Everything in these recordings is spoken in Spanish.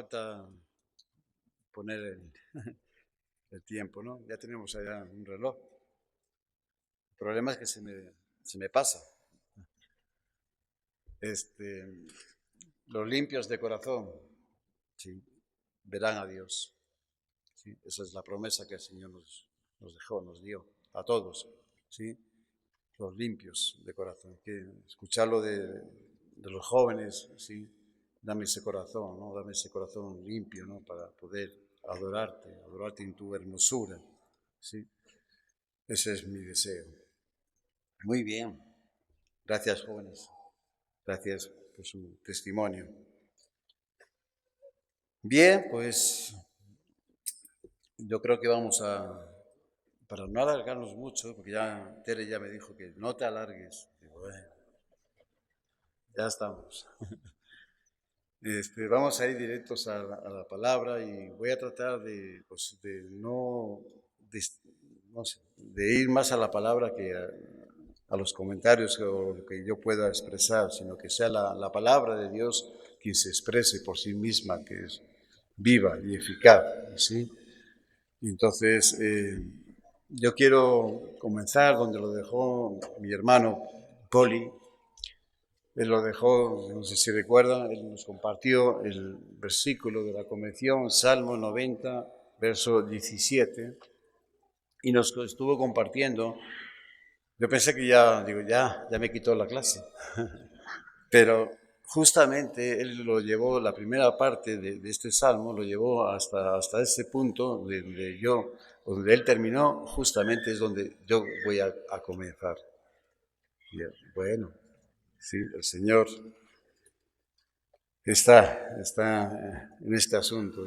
falta poner el tiempo, ¿no? Ya tenemos allá un reloj. El problema es que se me pasa. Los limpios de corazón, sí, verán a Dios. ¿Sí? Esa es la promesa que el Señor nos dejó, nos dio a todos, ¿sí? Los limpios de corazón. Que escucharlo de los jóvenes, ¿sí? Dame ese corazón, ¿no? Dame ese corazón limpio, ¿no? Para poder adorarte en tu hermosura, ¿sí? Ese es mi deseo. Muy bien. Gracias, jóvenes. Gracias por su testimonio. Bien, pues yo creo que para no alargarnos mucho, porque ya Tere ya me dijo que no te alargues. Digo, bueno, ya estamos. Vamos a ir directos a la palabra y voy a tratar pues, no sé, de ir más a la palabra que a los comentarios o lo que yo pueda expresar, sino que sea la palabra de Dios quien se exprese por sí misma, que es viva y eficaz, ¿sí? Y entonces, yo quiero comenzar donde lo dejó mi hermano Poli. Él lo dejó, no sé si recuerdan, él nos compartió el versículo de la convención, Salmo 90, verso 17, y nos estuvo compartiendo. Yo pensé que ya me quitó la clase, pero justamente él lo llevó, la primera parte de este salmo, lo llevó hasta ese punto donde él terminó, justamente es donde yo voy a comenzar. Bueno, sí, el Señor está en este asunto.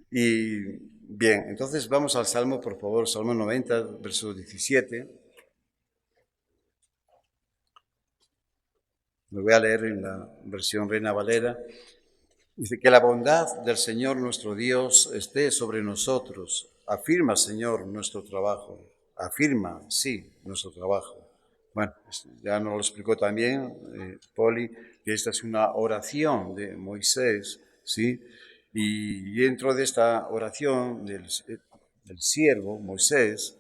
Y bien, entonces vamos al Salmo, por favor, Salmo 90, verso 17. Lo voy a leer en la versión Reina Valera. Dice que la bondad del Señor nuestro Dios esté sobre nosotros. Afirma, Señor, nuestro trabajo. Afirma, sí, nuestro trabajo. Bueno, ya nos lo explicó también Poli, que esta es una oración de Moisés, ¿sí? Y dentro de esta oración del siervo Moisés,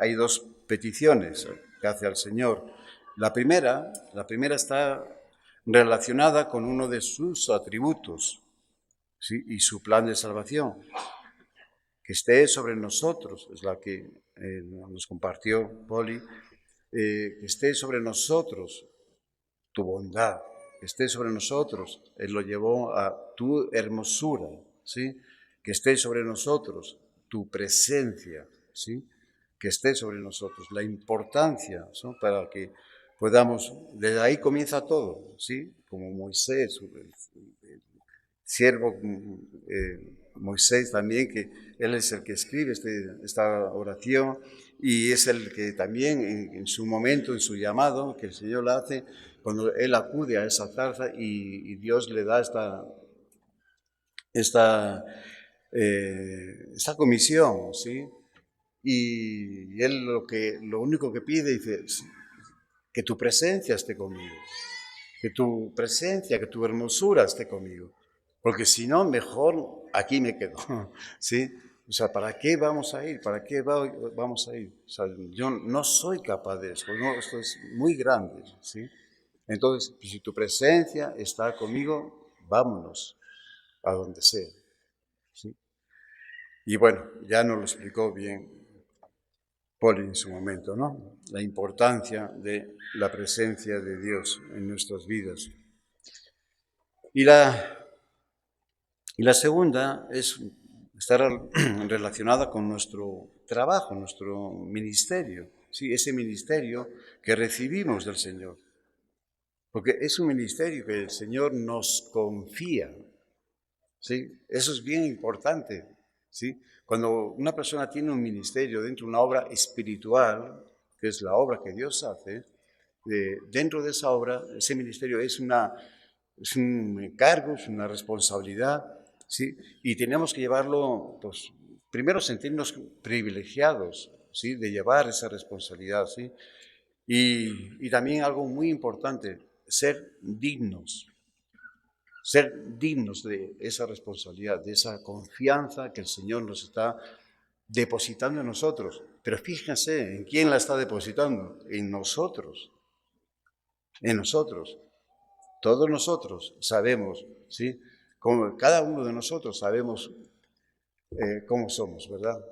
hay dos peticiones que hace al Señor. La primera está relacionada con uno de sus atributos, ¿sí? Y su plan de salvación, que esté sobre nosotros, es la que nos compartió Poli, que esté sobre nosotros tu bondad, que esté sobre nosotros, Él lo llevó a tu hermosura, ¿sí? Que esté sobre nosotros tu presencia, ¿sí? Que esté sobre nosotros la importancia, ¿sí? Para que podamos, desde ahí comienza todo, ¿sí? Como Moisés, el siervo Moisés también, que él es el que escribe esta oración y es el que también en su momento, en su llamado, que el Señor la hace, cuando él acude a esa zarza y Dios le da esta comisión, ¿sí? Y él lo único que pide, dice, que tu presencia esté conmigo, que tu presencia, que tu hermosura esté conmigo. Porque si no, mejor aquí me quedo, ¿sí? O sea, ¿para qué vamos a ir? ¿Para qué vamos a ir? O sea, yo no soy capaz de eso, no, esto es muy grande, ¿sí? Entonces, si tu presencia está conmigo, vámonos a donde sea, ¿sí? Y bueno, ya nos lo explicó bien Poli en su momento, ¿no? La importancia de la presencia de Dios en nuestras vidas. Y la segunda está relacionada con nuestro trabajo, nuestro ministerio, ¿sí? Ese ministerio que recibimos del Señor. Porque es un ministerio que el Señor nos confía, ¿sí? Eso es bien importante, ¿sí? Cuando una persona tiene un ministerio dentro de una obra espiritual, que es la obra que Dios hace, dentro de esa obra, ese ministerio es un encargo, es una responsabilidad, ¿sí? Y tenemos que llevarlo, pues, primero sentirnos privilegiados, ¿sí? De llevar esa responsabilidad, ¿sí? Y también algo muy importante, ser dignos, ser dignos de esa responsabilidad, de esa confianza que el Señor nos está depositando en nosotros. Pero fíjense, ¿en quién la está depositando? En nosotros, en nosotros. Todos nosotros sabemos, ¿sí? Como cada uno de nosotros sabemos cómo somos, ¿verdad?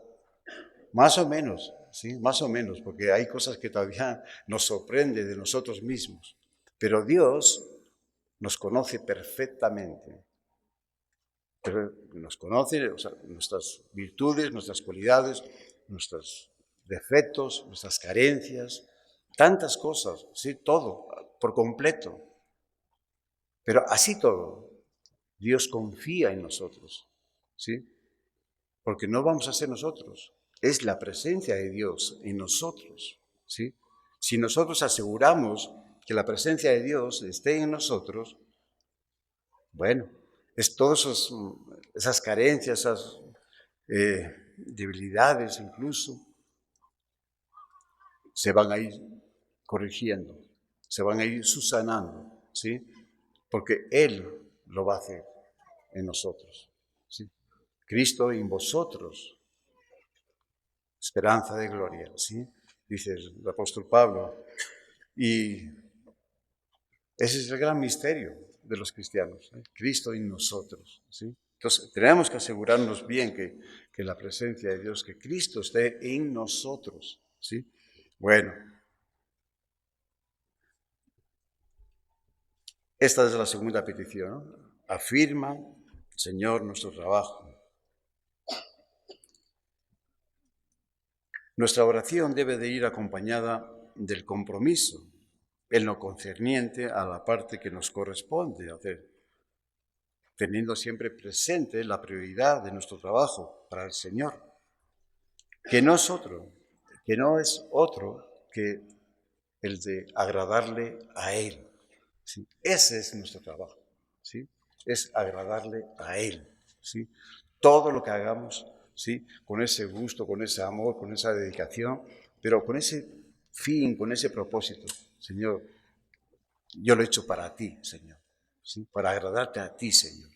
Más o menos, ¿sí? Más o menos, porque hay cosas que todavía nos sorprende de nosotros mismos. Pero Dios nos conoce perfectamente. Pero nos conoce, o sea, nuestras virtudes, nuestras cualidades, nuestros defectos, nuestras carencias, tantas cosas, ¿sí? Todo, por completo. Pero así todo, Dios confía en nosotros, ¿sí? Porque no vamos a ser nosotros, es la presencia de Dios en nosotros, ¿sí? Si nosotros aseguramos que la presencia de Dios esté en nosotros, bueno, es todas esas carencias, esas debilidades incluso, se van a ir corrigiendo, se van a ir subsanando, ¿sí? Porque Él lo va a hacer en nosotros, ¿sí? Cristo en vosotros, esperanza de gloria, ¿sí? Dice el apóstol Pablo. Y ese es el gran misterio de los cristianos, ¿eh? Cristo en nosotros, ¿sí? Entonces, tenemos que asegurarnos bien que la presencia de Dios, que Cristo esté en nosotros, ¿sí? Bueno, esta es la segunda petición, ¿no? Afirma, Señor, nuestro trabajo. Nuestra oración debe de ir acompañada del compromiso en lo concerniente a la parte que nos corresponde hacer, teniendo siempre presente la prioridad de nuestro trabajo para el Señor, que no es otro, que el de agradarle a Él. ¿Sí? Ese es nuestro trabajo, ¿sí? Es agradarle a Él, ¿sí? Todo lo que hagamos, ¿sí? Con ese gusto, con ese amor, con esa dedicación, pero con ese fin, con ese propósito. Señor, yo lo he hecho para ti, Señor, ¿sí? Para agradarte a ti, Señor.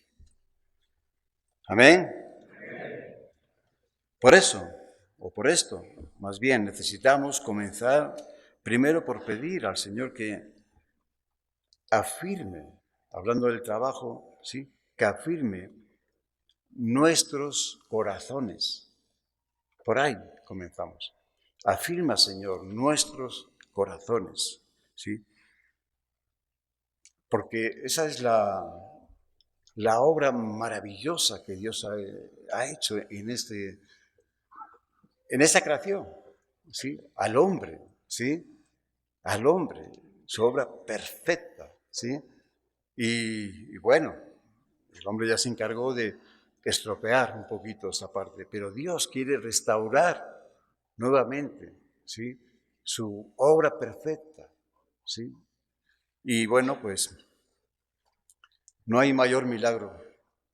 Amén. Por eso, o por esto, más bien, necesitamos comenzar primero por pedir al Señor que afirme, hablando del trabajo, ¿sí? Que afirme nuestros corazones. Por ahí comenzamos. Afirma, Señor, nuestros corazones, ¿sí? Porque esa es la obra maravillosa que Dios ha hecho en esta creación, ¿sí? Al hombre, ¿sí? Al hombre, su obra perfecta, ¿sí? Y bueno, el hombre ya se encargó de estropear un poquito esa parte, pero Dios quiere restaurar nuevamente, ¿sí? Su obra perfecta, ¿sí? Y bueno, pues no hay mayor milagro.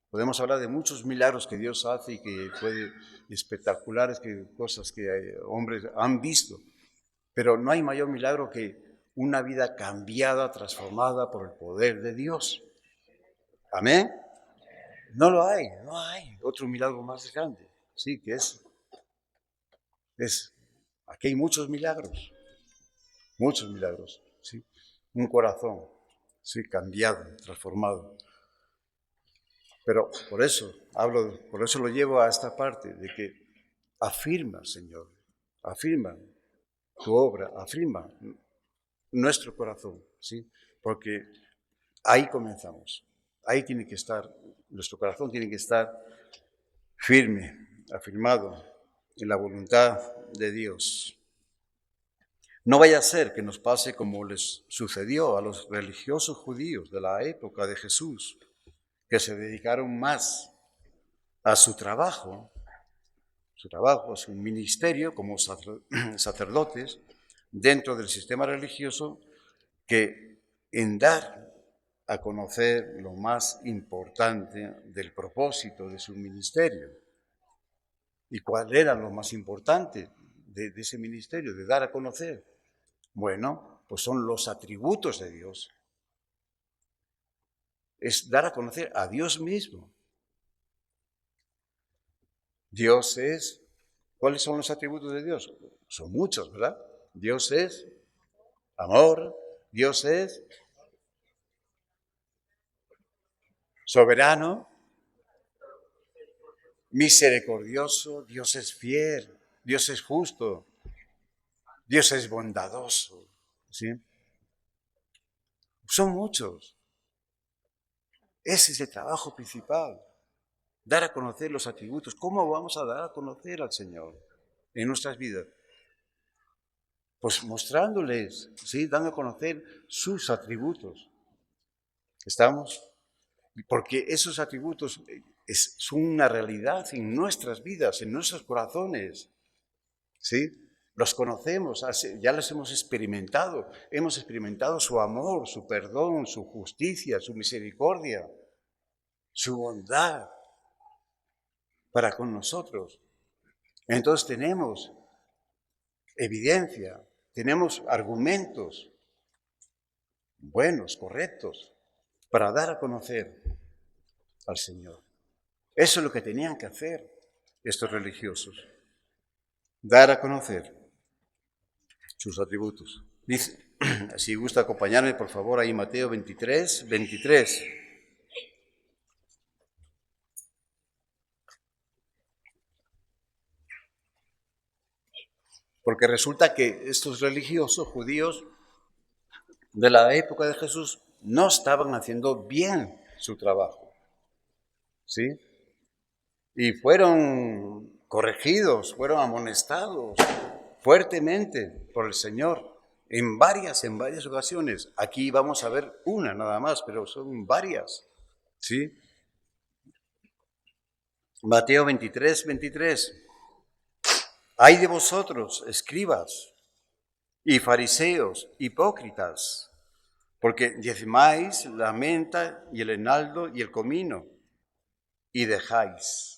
Podemos hablar de muchos milagros que Dios hace y que puede, espectaculares, que cosas que hombres han visto, pero no hay mayor milagro que una vida cambiada, transformada por el poder de Dios. Amén. No lo hay, no hay otro milagro más grande. Sí, que es, aquí hay muchos milagros, sí. Un corazón, sí, cambiado, transformado. Pero por eso lo llevo a esta parte de que afirma, Señor, afirma tu obra, afirma nuestro corazón, sí, porque ahí comenzamos. Ahí tiene que estar, nuestro corazón tiene que estar firme, afirmado en la voluntad de Dios. No vaya a ser que nos pase como les sucedió a los religiosos judíos de la época de Jesús, que se dedicaron más a su trabajo, a su ministerio como sacerdotes dentro del sistema religioso, que en dar a conocer lo más importante del propósito de su ministerio. ¿Y cuál era lo más importante de ese ministerio, de dar a conocer? Bueno, pues son los atributos de Dios. es dar a conocer a Dios mismo. Dios es, ¿cuáles son los atributos de Dios? Son muchos, ¿verdad? Dios es amor, Dios es soberano, misericordioso, Dios es fiel, Dios es justo, Dios es bondadoso, ¿sí? Son muchos. Ese es el trabajo principal, dar a conocer los atributos. ¿Cómo vamos a dar a conocer al Señor en nuestras vidas? Pues mostrándoles, ¿sí? Dando a conocer sus atributos. ¿Estamos? Porque esos atributos son una realidad en nuestras vidas, en nuestros corazones, ¿sí? Los conocemos, ya los hemos experimentado su amor, su perdón, su justicia, su misericordia, su bondad para con nosotros. Entonces tenemos evidencia, tenemos argumentos buenos, correctos, para dar a conocer al Señor. Eso es lo que tenían que hacer estos religiosos, dar a conocer sus atributos. Dice, si gusta acompañarme, por favor, ahí Mateo 23. Porque resulta que estos religiosos judíos de la época de Jesús no estaban haciendo bien su trabajo, ¿sí? Y fueron corregidos, fueron amonestados fuertemente por el Señor en varias ocasiones. Aquí vamos a ver una nada más, pero son varias, ¿sí? Mateo 23. Ay de vosotros, escribas y fariseos, hipócritas, porque diezmáis la menta y el enaldo y el comino, y dejáis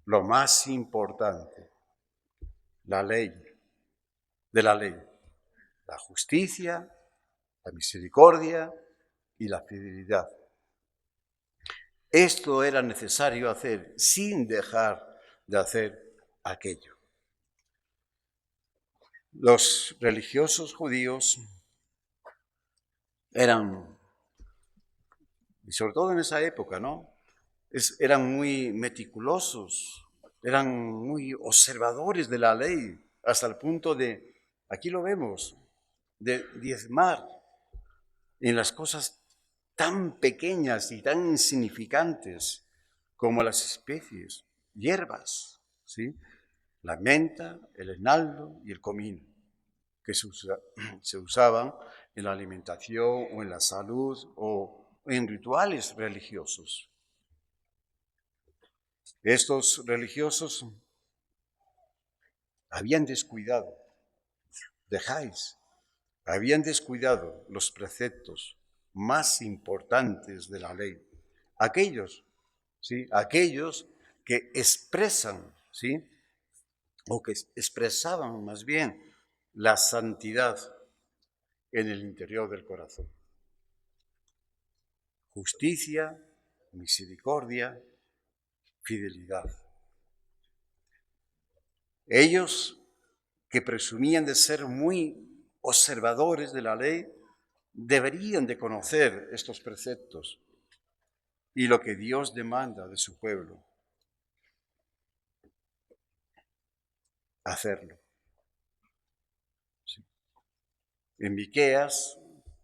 lo más importante, la ley, la justicia, la misericordia y la fidelidad. Esto era necesario hacer sin dejar de hacer aquello. Los religiosos judíos eran, y sobre todo en esa época, ¿no? Eran muy meticulosos, eran muy observadores de la ley, hasta el punto de, aquí lo vemos, de diezmar en las cosas tan pequeñas y tan insignificantes como las especies, hierbas, ¿sí? La menta, el enaldo y el comino, que se usaban en la alimentación o en la salud o en rituales religiosos. Estos religiosos habían descuidado los preceptos más importantes de la ley. Aquellos, ¿sí? Aquellos que expresan, ¿sí? O que expresaban más bien la santidad en el interior del corazón. Justicia, misericordia, fidelidad. Ellos que presumían de ser muy observadores de la ley, deberían de conocer estos preceptos y lo que Dios demanda de su pueblo. Hacerlo. Sí. En Miqueas,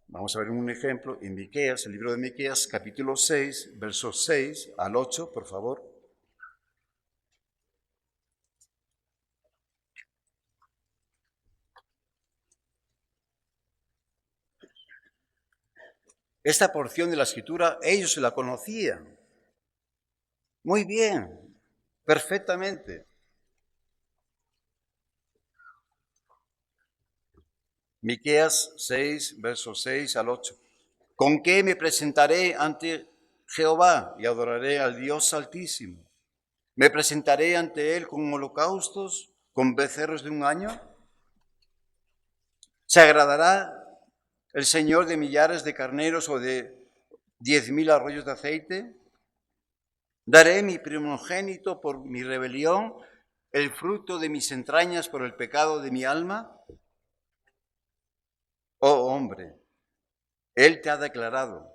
vamos a ver un ejemplo, en Miqueas, el libro de Miqueas, capítulo 6, versos 6 al 8, por favor. Esta porción de la Escritura, ellos se la conocían. Muy bien, perfectamente. Miqueas 6, versos 6 al 8. ¿Con qué me presentaré ante Jehová y adoraré al Dios Altísimo? ¿Me presentaré ante Él con holocaustos, con becerros de un año? ¿Se agradará ¿El Señor de millares de carneros o de 10.000 arroyos de aceite? ¿Daré mi primogénito por mi rebelión, el fruto de mis entrañas por el pecado de mi alma? Oh hombre, Él te ha declarado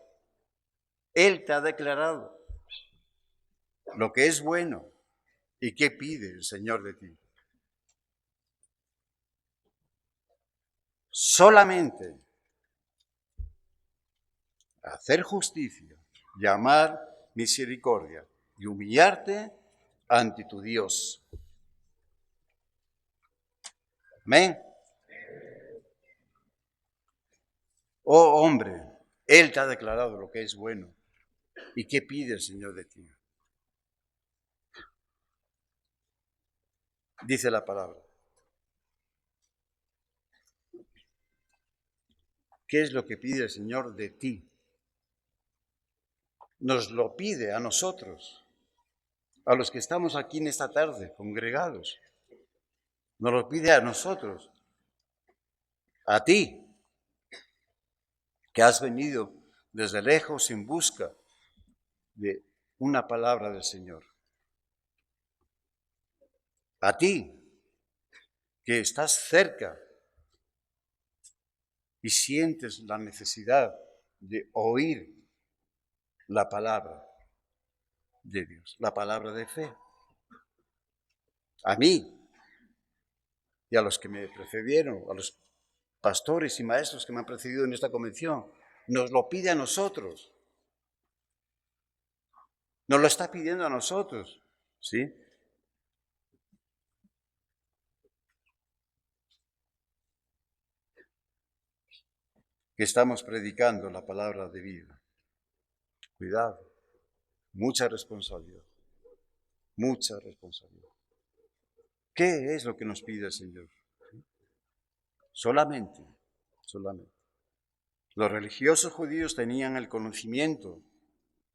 lo que es bueno y qué pide el Señor de ti. Solamente hacer justicia, llamar misericordia y humillarte ante tu Dios. Amén. Oh hombre, Él te ha declarado lo que es bueno. ¿Y qué pide el Señor de ti? Dice la palabra. ¿Qué es lo que pide el Señor de ti? Nos lo pide a nosotros, a los que estamos aquí en esta tarde, congregados. Nos lo pide a nosotros, a ti, que has venido desde lejos en busca de una palabra del Señor. A ti, que estás cerca y sientes la necesidad de oír la palabra de Dios, la palabra de fe. A mí y a los que me precedieron, a los pastores y maestros que me han precedido en esta convención, nos lo pide a nosotros. Nos lo está pidiendo a nosotros, ¿sí? Que estamos predicando la palabra de vida. Cuidado, mucha responsabilidad, mucha responsabilidad. ¿Qué es lo que nos pide el Señor? Solamente. Los religiosos judíos tenían el conocimiento,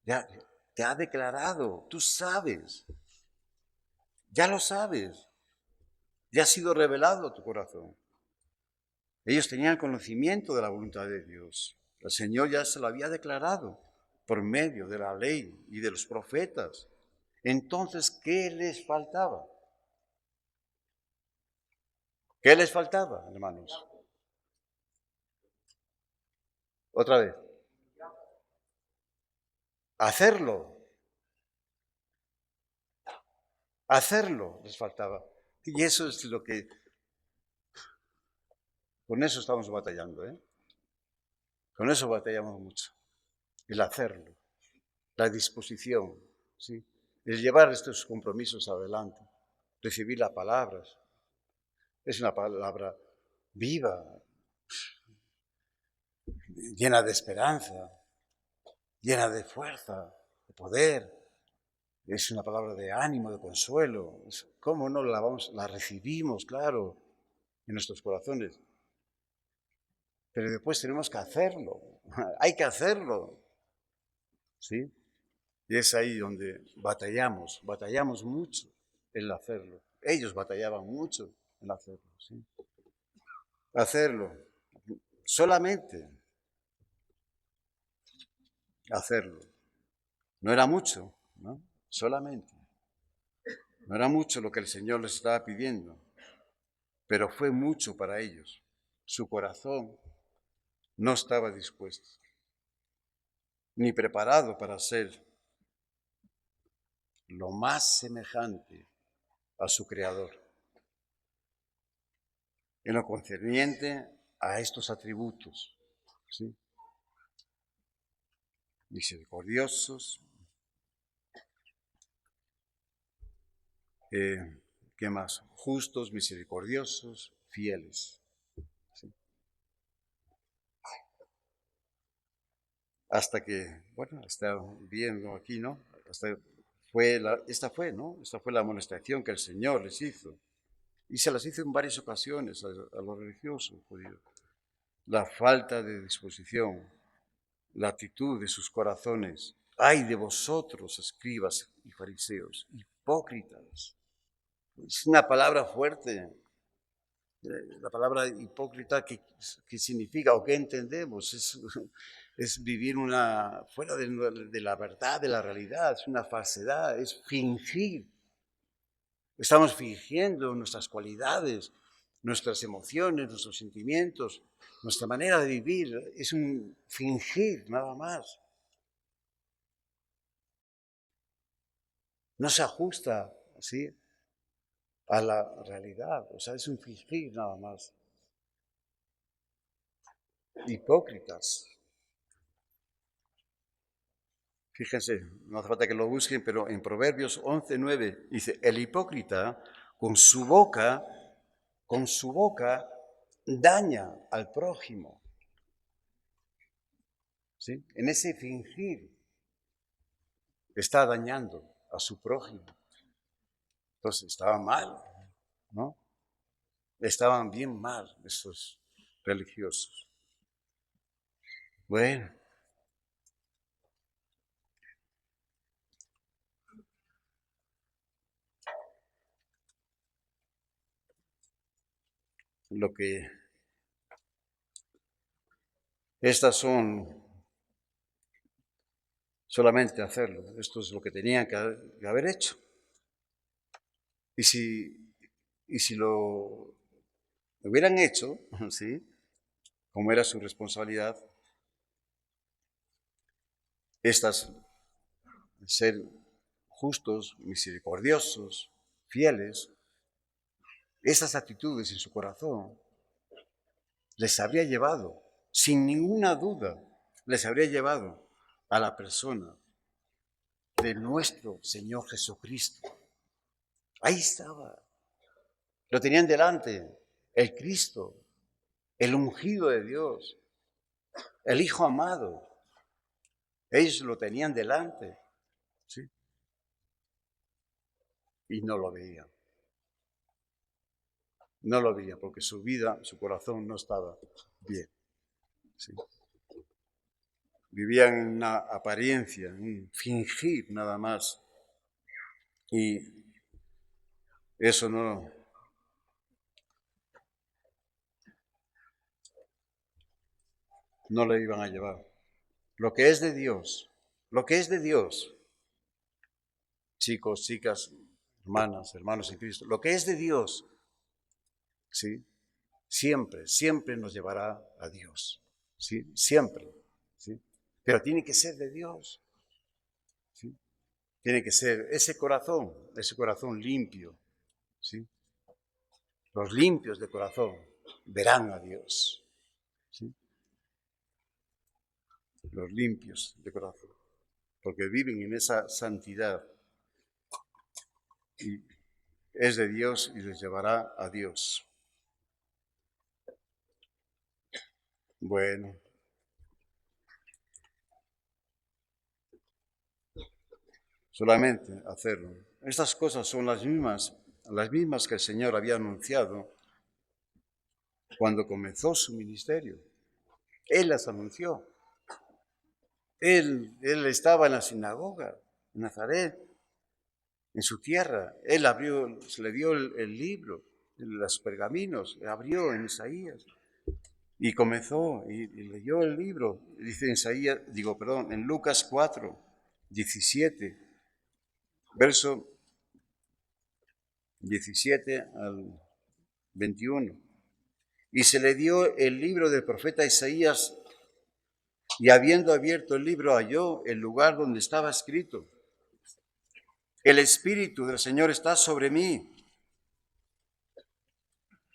ya te ha declarado, tú sabes, ya lo sabes, ya ha sido revelado a tu corazón. Ellos tenían conocimiento de la voluntad de Dios. El Señor ya se lo había declarado por medio de la ley y de los profetas. Entonces, ¿qué les faltaba? ¿Qué les faltaba, hermanos? Otra vez. Hacerlo. Hacerlo les faltaba. Y eso es lo que... Con eso estamos batallando, ¿eh? Con eso batallamos mucho. El hacerlo, la disposición, ¿sí? El llevar estos compromisos adelante, recibir las palabras. Es una palabra viva, llena de esperanza, llena de fuerza, de poder. Es una palabra de ánimo, de consuelo. ¿Cómo no la recibimos, claro, en nuestros corazones? Pero después tenemos que hacerlo. Hay que hacerlo. ¿Sí? Y es ahí donde batallamos mucho en hacerlo. Ellos batallaban mucho en hacerlo. ¿Sí? Hacerlo. Solamente hacerlo. No era mucho, ¿no? Solamente. No era mucho lo que el Señor les estaba pidiendo, pero fue mucho para ellos. Su corazón no estaba dispuesto, ni preparado para ser lo más semejante a su Creador, en lo concerniente a estos atributos, ¿sí? Misericordiosos, ¿qué más? Justos, misericordiosos, fieles. ¿Sí? Hasta que, bueno, está viendo aquí, ¿no? Esta fue la amonestación que el Señor les hizo. Y se las hizo en varias ocasiones a los religiosos judíos. La falta de disposición, la actitud de sus corazones. ¡Ay de vosotros, escribas y fariseos, hipócritas! Es una palabra fuerte. La palabra hipócrita, ¿qué significa o qué entendemos? Es vivir fuera de la verdad, de la realidad, es una falsedad, es fingir. Estamos fingiendo nuestras cualidades, nuestras emociones, nuestros sentimientos, nuestra manera de vivir. Es un fingir, nada más. No se ajusta, ¿sí?, a la realidad. O sea, es un fingir nada más. Hipócritas. Fíjense, no hace falta que lo busquen, pero en Proverbios 11:9 dice, el hipócrita con su boca daña al prójimo. ¿Sí? En ese fingir está dañando a su prójimo. Entonces estaba mal, ¿no? Estaban bien mal esos religiosos. Bueno, lo que estas son solamente hacerlo. Esto es lo que tenían que haber hecho. Y si lo hubieran hecho, ¿sí?, como era su responsabilidad, estas, ser justos, misericordiosos, fieles, esas actitudes en su corazón les habría llevado, sin ninguna duda, les habría llevado a la persona de nuestro Señor Jesucristo. Ahí estaba. Lo tenían delante, el Cristo, el ungido de Dios, el Hijo amado. Ellos lo tenían delante, ¿sí?, y no lo veían. No lo veían porque su vida, su corazón no estaba bien, ¿sí? Vivían en una apariencia, en un fingir nada más. Y eso no le iban a llevar. Lo que es de Dios, lo que es de Dios, chicos, chicas, hermanas, hermanos en Cristo, lo que es de Dios, ¿sí?, siempre, siempre nos llevará a Dios, ¿sí?, siempre, ¿sí? Pero tiene que ser de Dios, ¿sí? Tiene que ser ese corazón limpio, ¿sí? Los limpios de corazón verán a Dios, ¿sí? Los limpios de corazón, porque viven en esa santidad y es de Dios y les llevará a Dios. Bueno, solamente hacerlo. Estas cosas son las mismas que el Señor había anunciado cuando comenzó su ministerio. Él las anunció. Él estaba en la sinagoga, en Nazaret, en su tierra. Él abrió, se le dio el libro, los pergaminos, abrió en Isaías. Y comenzó y leyó el libro, dice en Lucas 4, 17, verso 17 al 21. Y se le dio el libro del profeta Isaías, y habiendo abierto el libro halló el lugar donde estaba escrito: el Espíritu del Señor está sobre mí.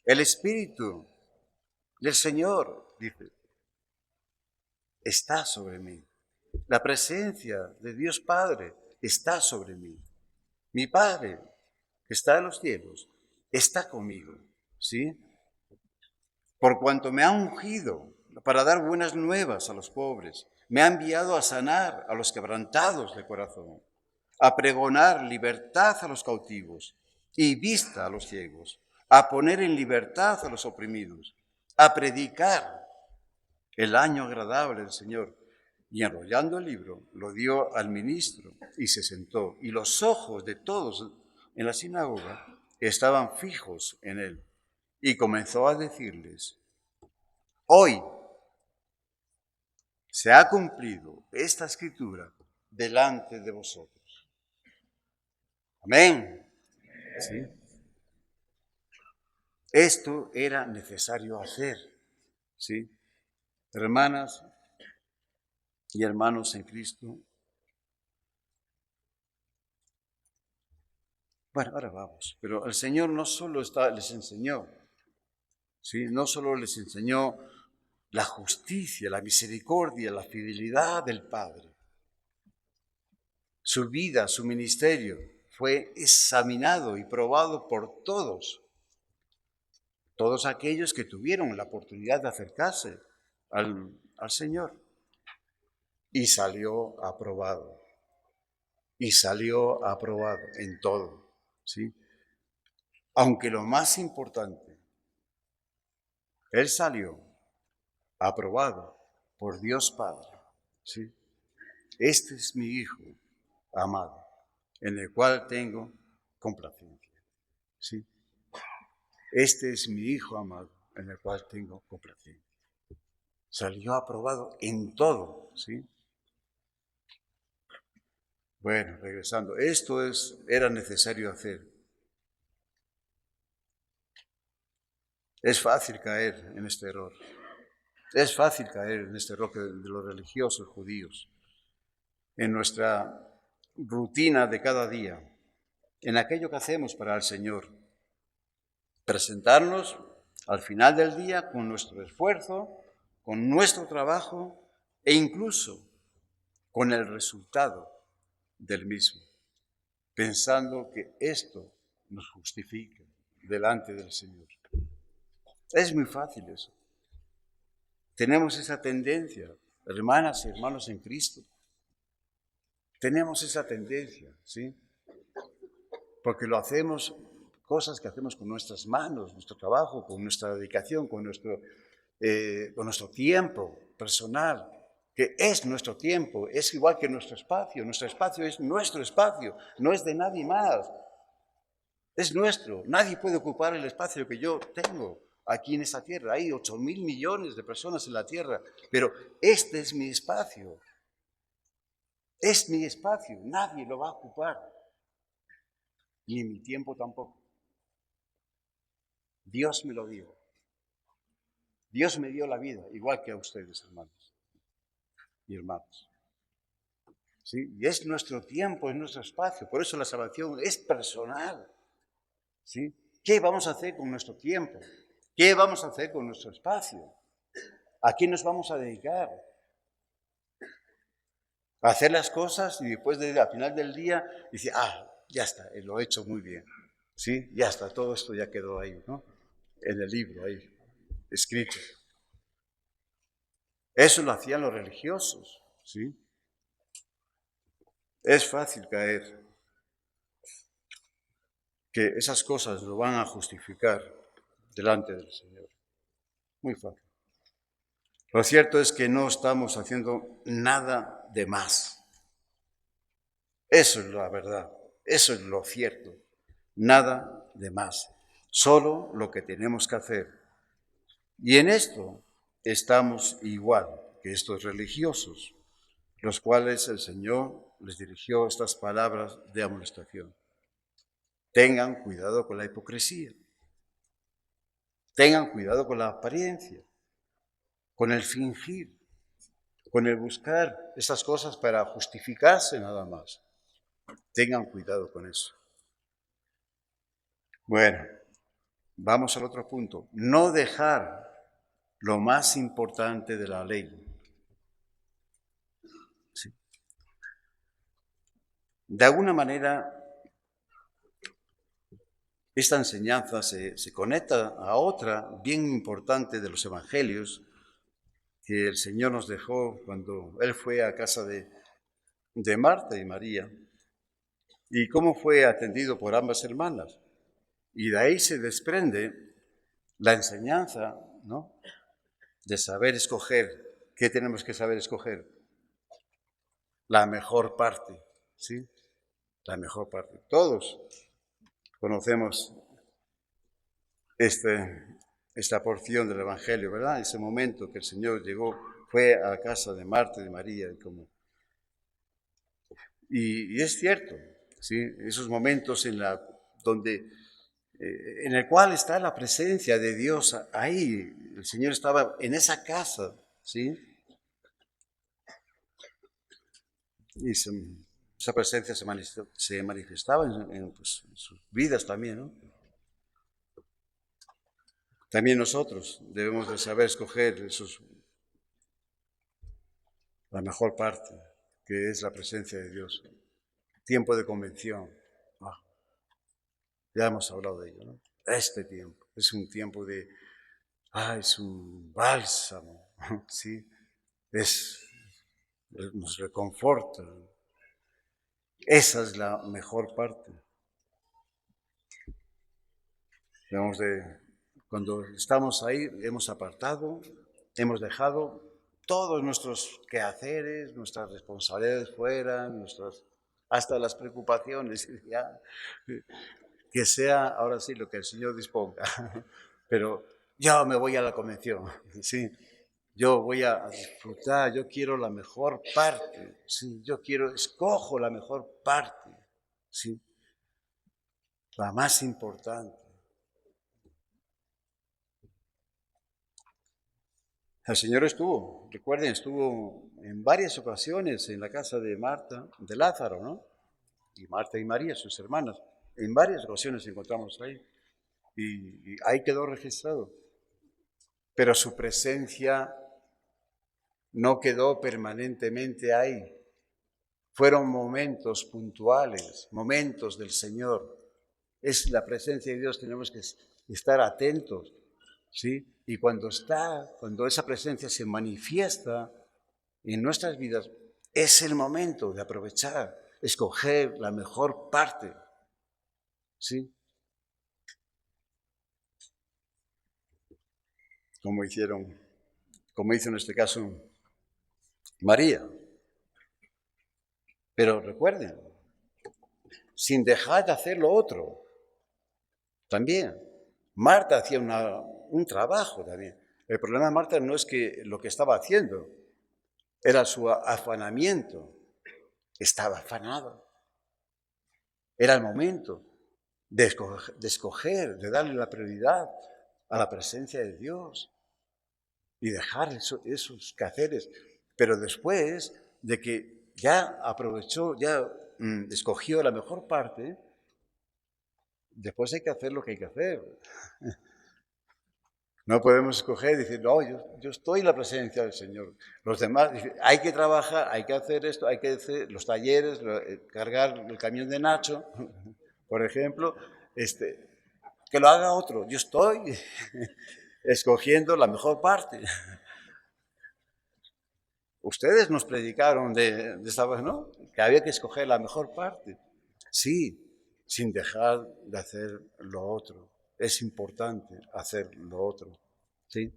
El Espíritu del Señor, dice, está sobre mí. La presencia de Dios Padre está sobre mí. Mi Padre, que está en los cielos, está conmigo, ¿sí? Por cuanto me ha ungido para dar buenas nuevas a los pobres, me ha enviado a sanar a los quebrantados de corazón, a pregonar libertad a los cautivos y vista a los ciegos, a poner en libertad a los oprimidos, a predicar el año agradable del Señor. Y enrollando el libro, lo dio al ministro y se sentó. Y los ojos de todos en la sinagoga estaban fijos en él. y comenzó a decirles: hoy se ha cumplido esta escritura delante de vosotros. Amén. ¿Sí? Esto era necesario hacer. ¿Sí? Hermanas y hermanos en Cristo. Bueno, ahora vamos. Pero el Señor no solo les enseñó, ¿sí? No solo les enseñó la justicia, la misericordia, la fidelidad del Padre. Su vida, su ministerio fue examinado y probado por todos aquellos que tuvieron la oportunidad de acercarse al Señor. Y salió aprobado. Y salió aprobado en todo, ¿sí? Aunque lo más importante, Él salió aprobado por Dios Padre, ¿sí? Este es mi Hijo amado, en el cual tengo complacencia, ¿sí? Este es mi Hijo amado, en el cual tengo complacencia. Salió aprobado en todo, ¿sí? Bueno, regresando, era necesario hacer. Es fácil caer en este error. Es fácil caer en este error de los religiosos judíos, en nuestra rutina de cada día, en aquello que hacemos para el Señor. Presentarnos al final del día con nuestro esfuerzo, con nuestro trabajo e incluso con el resultado del mismo, pensando que esto nos justifica delante del Señor. Es muy fácil eso. Tenemos esa tendencia, hermanas y hermanos en Cristo. Tenemos esa tendencia, ¿sí? Porque lo hacemos, cosas que hacemos con nuestras manos, nuestro trabajo, con nuestra dedicación, con nuestro tiempo personal, que es nuestro tiempo, es igual que nuestro espacio. Nuestro espacio es nuestro espacio, no es de nadie más. Es nuestro. Nadie puede ocupar el espacio que yo tengo aquí en esta tierra. Hay 8.000 millones de personas en la tierra, pero este es mi espacio. Es mi espacio. Nadie lo va a ocupar. Ni mi tiempo tampoco. Dios me lo dio. Dios me dio la vida, igual que a ustedes, hermanos y hermanas. ¿Sí? Y es nuestro tiempo, es nuestro espacio. Por eso la salvación es personal. ¿Sí? ¿Qué vamos a hacer con nuestro tiempo? ¿Qué vamos a hacer con nuestro espacio? ¿A qué nos vamos a dedicar? A hacer las cosas y después, al final del día, dice, ya está, lo he hecho muy bien. ¿Sí? Ya está, todo esto ya quedó ahí, ¿no? En el libro, ahí, escrito. Eso lo hacían los religiosos, ¿sí? Es fácil caer, que esas cosas lo van a justificar delante del Señor. Muy fácil. Lo cierto es que no estamos haciendo nada de más. Eso es la verdad, eso es lo cierto. Nada de más. Solo lo que tenemos que hacer. Y en esto estamos igual que estos religiosos, los cuales el Señor les dirigió estas palabras de amonestación. Tengan cuidado con la hipocresía. Tengan cuidado con la apariencia, con el fingir, con el buscar esas cosas para justificarse nada más. Tengan cuidado con eso. Bueno, vamos al otro punto. No dejar lo más importante de la ley. Sí. De alguna manera, esta enseñanza se conecta a otra bien importante de los evangelios que el Señor nos dejó cuando Él fue a casa de Marta y María, y cómo fue atendido por ambas hermanas. Y de ahí se desprende la enseñanza, ¿no?, de saber escoger. ¿Qué tenemos que saber escoger? La mejor parte, ¿sí? La mejor parte. Todos conocemos esta porción del Evangelio, ¿verdad? Ese momento que el Señor llegó, fue a la casa de Marta y de María, y es cierto, ¿sí? Esos momentos en el cual está la presencia de Dios ahí, el Señor estaba en esa casa, ¿sí? Y esa presencia se manifestaba pues, en sus vidas también, ¿no? También nosotros debemos de saber escoger la mejor parte, que es la presencia de Dios. Tiempo de convención. Ah, ya hemos hablado de ello, ¿no? Este tiempo es un tiempo es un bálsamo, ¿sí? Nos reconforta. Esa es la mejor parte. Cuando estamos ahí, hemos apartado, hemos dejado todos nuestros quehaceres, nuestras responsabilidades fuera, hasta las preocupaciones, ya, que sea ahora sí lo que el Señor disponga. Pero yo me voy a la convención, sí, yo voy a disfrutar, yo quiero la mejor parte, sí, escojo la mejor parte, sí, la más importante. El Señor recuerden, estuvo en varias ocasiones en la casa de Marta, de Lázaro, ¿no? Y Marta y María, sus hermanas. En varias ocasiones encontramos ahí. Y ahí quedó registrado. Pero su presencia no quedó permanentemente ahí. Fueron momentos puntuales, momentos del Señor. Es la presencia de Dios, tenemos que estar atentos, ¿sí? Y cuando esa presencia se manifiesta en nuestras vidas, es el momento de aprovechar, escoger la mejor parte, ¿sí? Como hizo en este caso María. Pero recuerden, sin dejar de hacer lo otro, también. Marta hacía un trabajo también. El problema de Marta no es que lo que estaba haciendo, era su afanamiento. Estaba afanado. Era el momento de darle la prioridad a la presencia de Dios y dejar esos quehaceres. Pero después de que ya aprovechó, ya escogió la mejor parte, después hay que hacer lo que hay que hacer. No podemos escoger y decir, no, yo estoy en la presencia del Señor. Los demás, hay que trabajar, hay que hacer esto, hay que hacer los talleres, cargar el camión de Nacho, por ejemplo, que lo haga otro. Yo estoy escogiendo la mejor parte. Ustedes nos predicaron de esta vez, ¿no? Que había que escoger la mejor parte. Sí, sin dejar de hacer lo otro. Es importante hacer lo otro, ¿sí?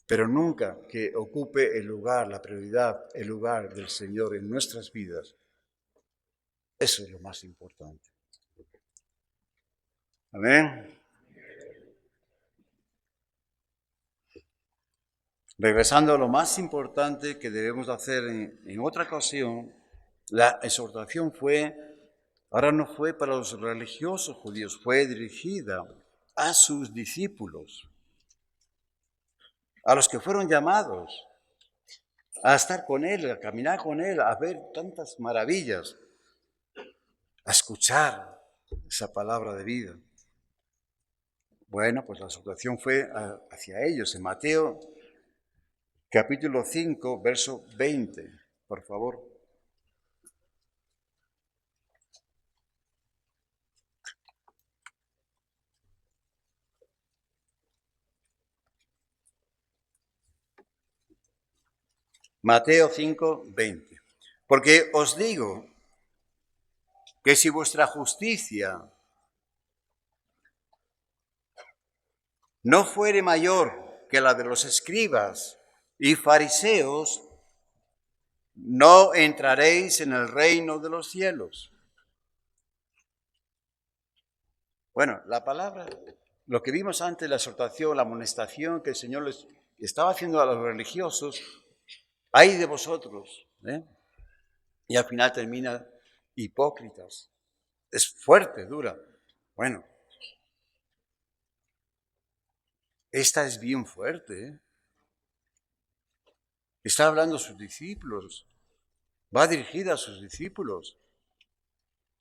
Pero nunca que ocupe el lugar, la prioridad, el lugar del Señor en nuestras vidas. Eso es lo más importante. Amén. Regresando a lo más importante que debemos hacer en otra ocasión, la exhortación ahora no fue para los religiosos judíos, fue dirigida a sus discípulos, a los que fueron llamados a estar con Él, a caminar con Él, a ver tantas maravillas, a escuchar esa palabra de vida. Bueno, pues la exhortación fue hacia ellos en Mateo capítulo 5, verso 20, por favor. Mateo 5, 20. Porque os digo que si vuestra justicia no fuere mayor que la de los escribas y fariseos, no entraréis en el reino de los cielos. Bueno, la palabra Lo que vimos antes, la exhortación, la amonestación que el Señor les estaba haciendo a los religiosos, ¡ay de vosotros! Y al final termina hipócritas. Es fuerte, dura. Bueno, esta es bien fuerte. Está hablando a sus discípulos. Va dirigida a sus discípulos.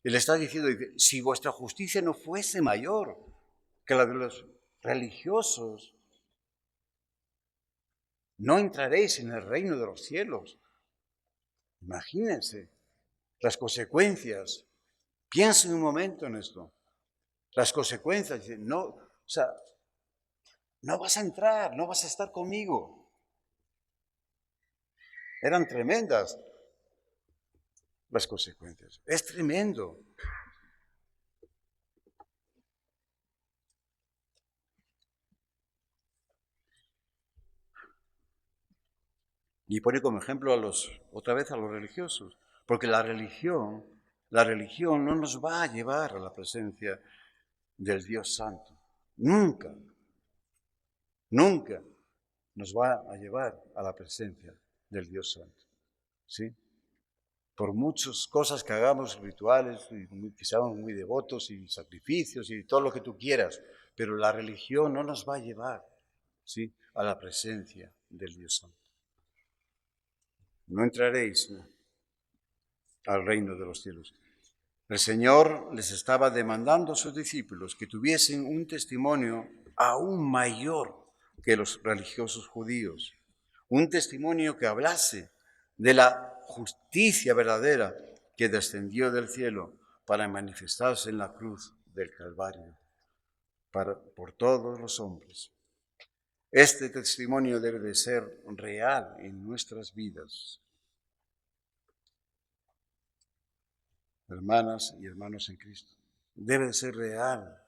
Y le está diciendo, si vuestra justicia no fuese mayor que la de los religiosos, no entraréis en el reino de los cielos. Imagínense las consecuencias. Piensen un momento en esto. Las consecuencias, no, o sea, no vas a entrar, no vas a estar conmigo. Eran tremendas las consecuencias. Es tremendo. Y pone como ejemplo otra vez a los religiosos, porque la religión no nos va a llevar a la presencia del Dios Santo. Nunca, nunca nos va a llevar a la presencia del Dios Santo. ¿Sí? Por muchas cosas que hagamos, rituales, y que seamos muy devotos y sacrificios y todo lo que tú quieras, pero la religión no nos va a llevar, ¿sí?, a la presencia del Dios Santo. No entraréis al reino de los cielos. El Señor les estaba demandando a sus discípulos que tuviesen un testimonio aún mayor que los religiosos judíos, un testimonio que hablase de la justicia verdadera que descendió del cielo para manifestarse en la cruz del Calvario por todos los hombres. Este testimonio debe de ser real en nuestras vidas. Hermanas y hermanos en Cristo, debe de ser real.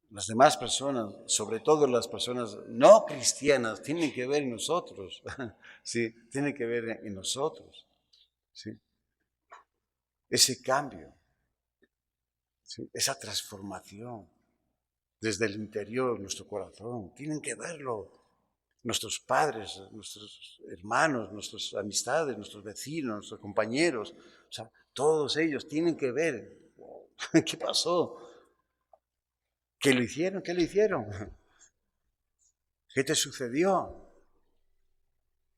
Las demás personas, sobre todo las personas no cristianas, tienen que ver en nosotros, ¿sí? Tienen que ver en nosotros, ¿sí? Ese cambio, ¿sí? Esa transformación desde el interior, nuestro corazón, tienen que verlo. Nuestros padres, nuestros hermanos, nuestras amistades, nuestros vecinos, nuestros compañeros, o sea, todos ellos tienen que ver qué pasó, qué lo hicieron, qué le hicieron, qué te sucedió.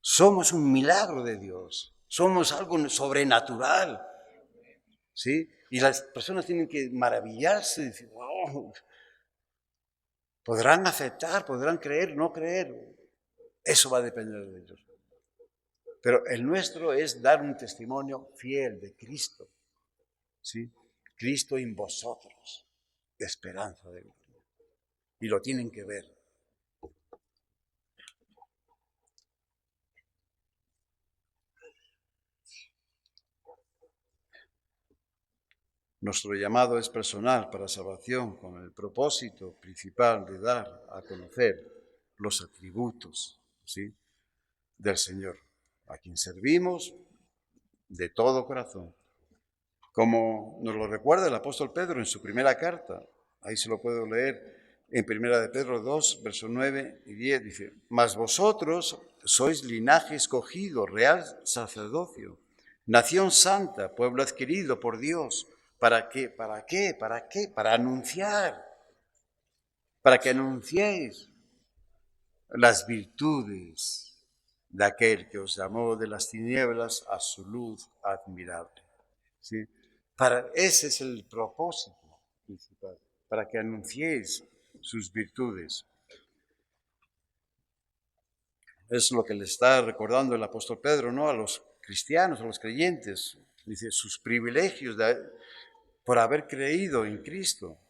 Somos un milagro de Dios, somos algo sobrenatural, ¿sí? Y las personas tienen que maravillarse, decir, wow, podrán aceptar, podrán creer, no creer, eso va a depender de ellos. Pero el nuestro es dar un testimonio fiel de Cristo, ¿sí? Cristo en vosotros, de esperanza de gloria. Y lo tienen que ver. Nuestro llamado es personal para salvación, con el propósito principal de dar a conocer los atributos, ¿sí?, del Señor, a quien servimos de todo corazón. Como nos lo recuerda el apóstol Pedro en su primera carta, ahí se lo puedo leer en primera de Pedro 2, versos 9 y 10, dice, mas vosotros sois linaje escogido, real sacerdocio, nación santa, pueblo adquirido por Dios. ¿Para qué? ¿Para qué? ¿Para qué? Para anunciar, para que anunciéis las virtudes de aquel que os llamó de las tinieblas a su luz admirable. ¿Sí? Ese es el propósito principal, para que anunciéis sus virtudes. Es lo que le está recordando el apóstol Pedro, ¿no?, a los cristianos, a los creyentes. Dice, sus privilegios por haber creído en Cristo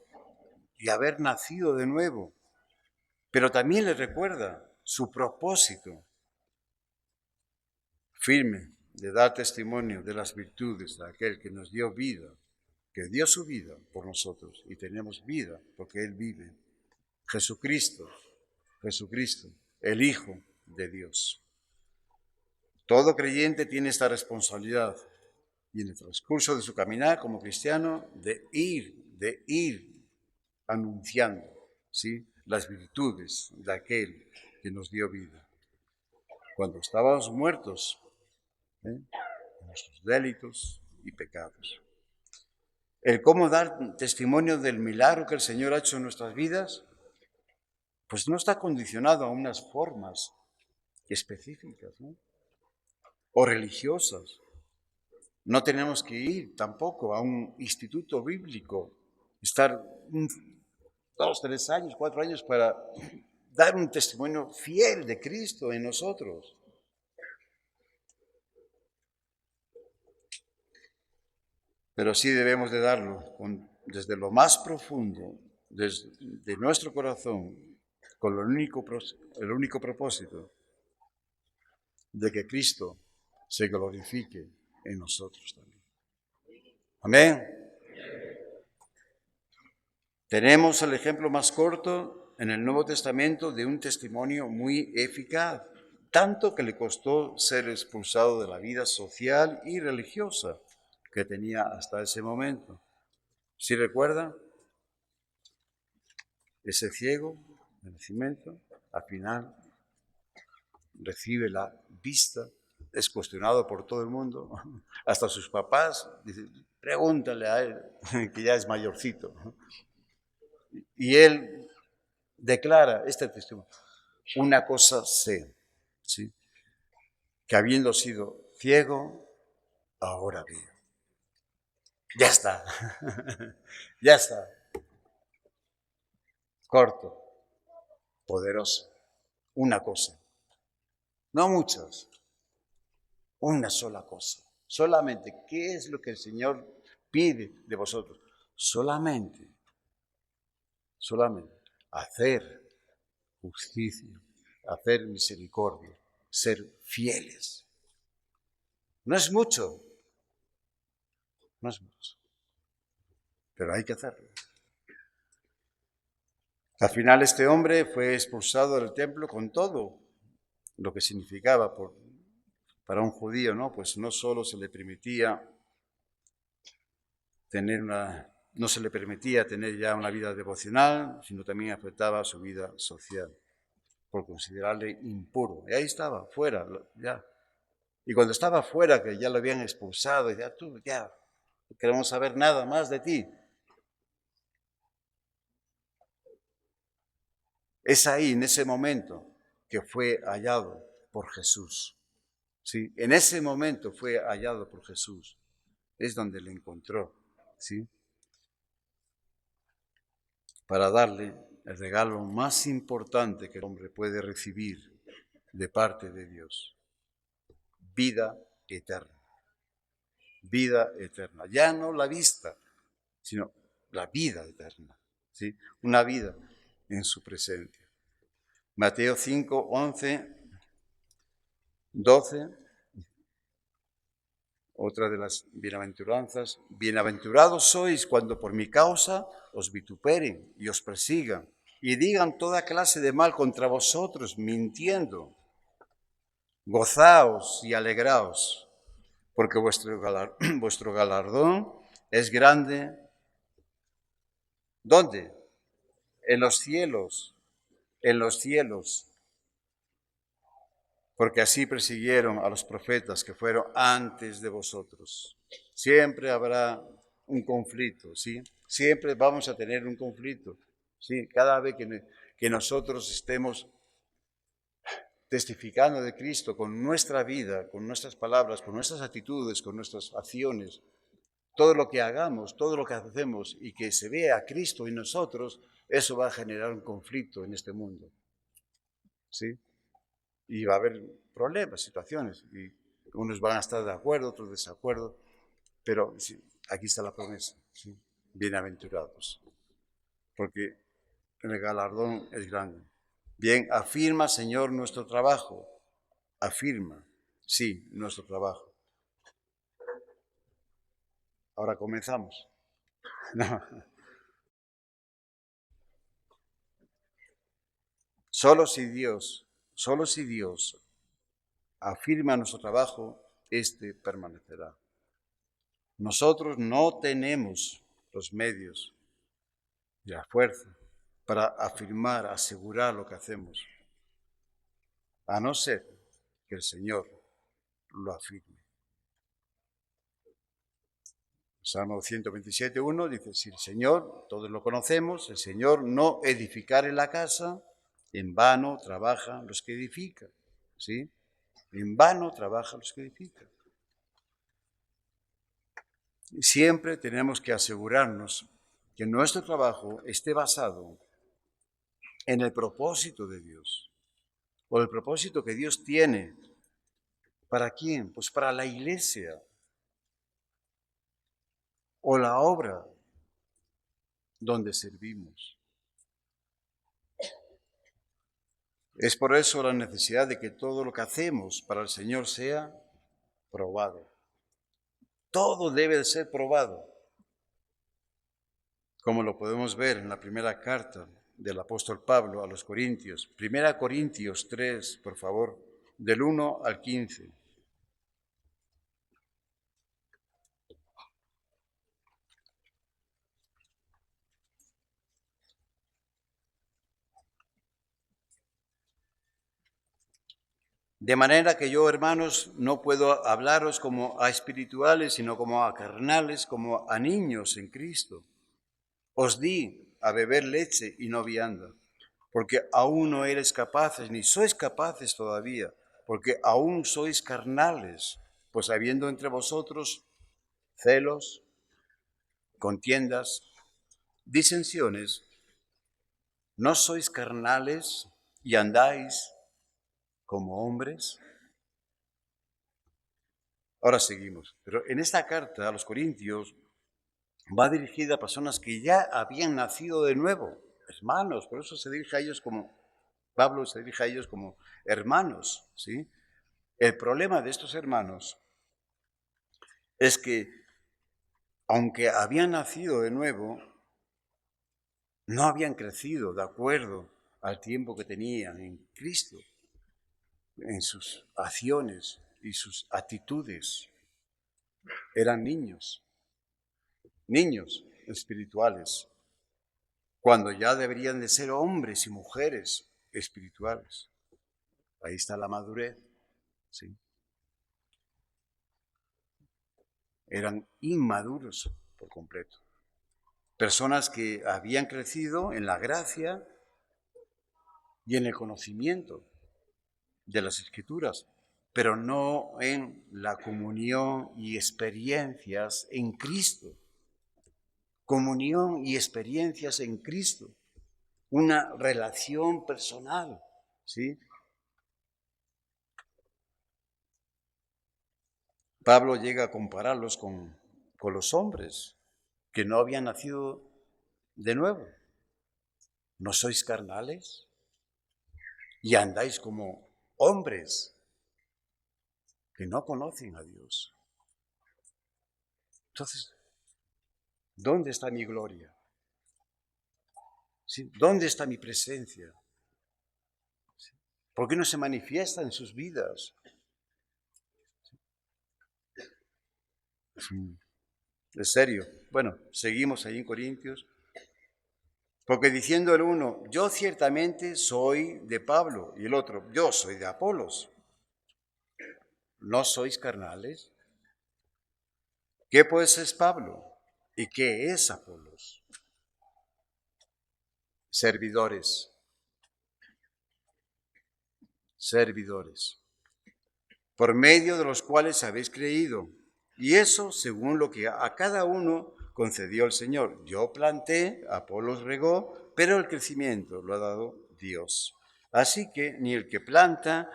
y haber nacido de nuevo. Pero también le recuerda su propósito firme de dar testimonio de las virtudes de aquel que nos dio vida, que dio su vida por nosotros y tenemos vida porque Él vive. Jesucristo, el Hijo de Dios. Todo creyente tiene esta responsabilidad y en el transcurso de su caminar como cristiano de ir anunciando, ¿sí?, las virtudes de aquel que nos dio vida. Cuando estábamos muertos, en nuestros delitos y pecados. El cómo dar testimonio del milagro que el Señor ha hecho en nuestras vidas, pues no está condicionado a unas formas específicas, ¿no?, o religiosas. No tenemos que ir tampoco a un instituto bíblico, estar 2, 3 años, 4 años para dar un testimonio fiel de Cristo en nosotros. Pero sí debemos de darlo desde lo más profundo, desde nuestro corazón, con el único propósito de que Cristo se glorifique en nosotros también. Amén. Tenemos el ejemplo más corto en el Nuevo Testamento de un testimonio muy eficaz, tanto que le costó ser expulsado de la vida social y religiosa que tenía hasta ese momento. ¿Sí recuerda? Ese ciego de nacimiento, al final recibe la vista, es cuestionado por todo el mundo, hasta sus papás, dice, pregúntale a él, que ya es mayorcito. Y él declara este testimonio: una cosa sé, ¿sí?, que habiendo sido ciego, ahora veo. Ya está, ya está. Corto, poderoso. Una cosa, no muchas, una sola cosa. Solamente, ¿qué es lo que el Señor pide de vosotros? Solamente hacer justicia, hacer misericordia, ser fieles. No es mucho, no es mucho, pero hay que hacerlo. Al final este hombre fue expulsado del templo con todo lo que significaba para un judío, ¿no? Pues no solo se le permitía no se le permitía tener ya una vida devocional, sino también afectaba su vida social, por considerarle impuro. Y ahí estaba, fuera, ya. Y cuando estaba fuera, que ya lo habían expulsado, y ya tú, ya, no queremos saber nada más de ti. Es ahí, en ese momento, que fue hallado por Jesús. ¿Sí? En ese momento fue hallado por Jesús. Es donde le encontró, ¿sí?, para darle el regalo más importante que el hombre puede recibir de parte de Dios: vida eterna. Vida eterna. Ya no la vista, sino la vida eterna, ¿sí? Una vida en su presencia. Mateo 5, 11, 12, otra de las bienaventuranzas. Bienaventurados sois cuando por mi causa os vituperen y os persigan y digan toda clase de mal contra vosotros, mintiendo. Gozaos y alegraos, porque vuestro galardón es grande. ¿Dónde? En los cielos, en los cielos. Porque así persiguieron a los profetas que fueron antes de vosotros. Siempre habrá un conflicto, ¿sí? Siempre vamos a tener un conflicto, ¿sí? Cada vez que nosotros estemos testificando de Cristo con nuestra vida, con nuestras palabras, con nuestras actitudes, con nuestras acciones, todo lo que hagamos, todo lo que hacemos y que se vea a Cristo en nosotros, eso va a generar un conflicto en este mundo, ¿sí? Y va a haber problemas, situaciones, y unos van a estar de acuerdo, otros de desacuerdo, pero sí, aquí está la promesa, ¿sí? Bienaventurados, porque el galardón es grande. Bien, afirma, Señor, nuestro trabajo, afirma, sí, nuestro trabajo. Ahora comenzamos. No. Solo si Dios afirma nuestro trabajo, este permanecerá. Nosotros no tenemos los medios y la fuerza para afirmar, asegurar lo que hacemos, a no ser que el Señor lo afirme. Salmo 127:1 dice, si el Señor, todos lo conocemos, el Señor no edificare la casa, en vano trabajan los que edifican, ¿sí? En vano trabajan los que edifican. Y siempre tenemos que asegurarnos que nuestro trabajo esté basado en el propósito de Dios, o el propósito que Dios tiene. ¿Para quién? Pues para la iglesia, o la obra donde servimos. Es por eso la necesidad de que todo lo que hacemos para el Señor sea probado. Todo debe de ser probado, como lo podemos ver en la primera carta del apóstol Pablo a los Corintios. 1 Corintios 3, por favor, del 1 al 15. De manera que yo, hermanos, no puedo hablaros como a espirituales, sino como a carnales, como a niños en Cristo. Os di a beber leche y no vianda, porque aún no eres capaces, ni sois capaces todavía, porque aún sois carnales, pues habiendo entre vosotros celos, contiendas, disensiones, ¿no sois carnales y andáis como hombres? Ahora seguimos. Pero en esta carta a los Corintios va dirigida a personas que ya habían nacido de nuevo, hermanos, por eso se dirige a ellos como, Pablo se dirige a ellos como hermanos, ¿sí? El problema de estos hermanos es que, aunque habían nacido de nuevo, no habían crecido de acuerdo al tiempo que tenían en Cristo, en sus acciones y sus actitudes. Eran niños espirituales, cuando ya deberían de ser hombres y mujeres espirituales. Ahí está la madurez, ¿sí? Eran inmaduros por completo. Personas que habían crecido en la gracia y en el conocimiento de las Escrituras, pero no en la comunión y experiencias en Cristo. Comunión y experiencias en Cristo. Una relación personal, ¿sí? Pablo llega a compararlos con los hombres que no habían nacido de nuevo. ¿No sois carnales? Y andáis como hombres que no conocen a Dios. Entonces, ¿dónde está mi gloria? ¿Sí? ¿Dónde está mi presencia? ¿Sí? ¿Por qué no se manifiesta en sus vidas? Es serio. Bueno, seguimos ahí en Corintios. Porque diciendo el uno, yo ciertamente soy de Pablo, y el otro, yo soy de Apolos. ¿No sois carnales? ¿Qué pues es Pablo? ¿Y qué es Apolos? Servidores, por medio de los cuales habéis creído. Y eso según lo que a cada uno concedió el Señor. Yo planté, Apolos regó, pero el crecimiento lo ha dado Dios. Así que ni el que planta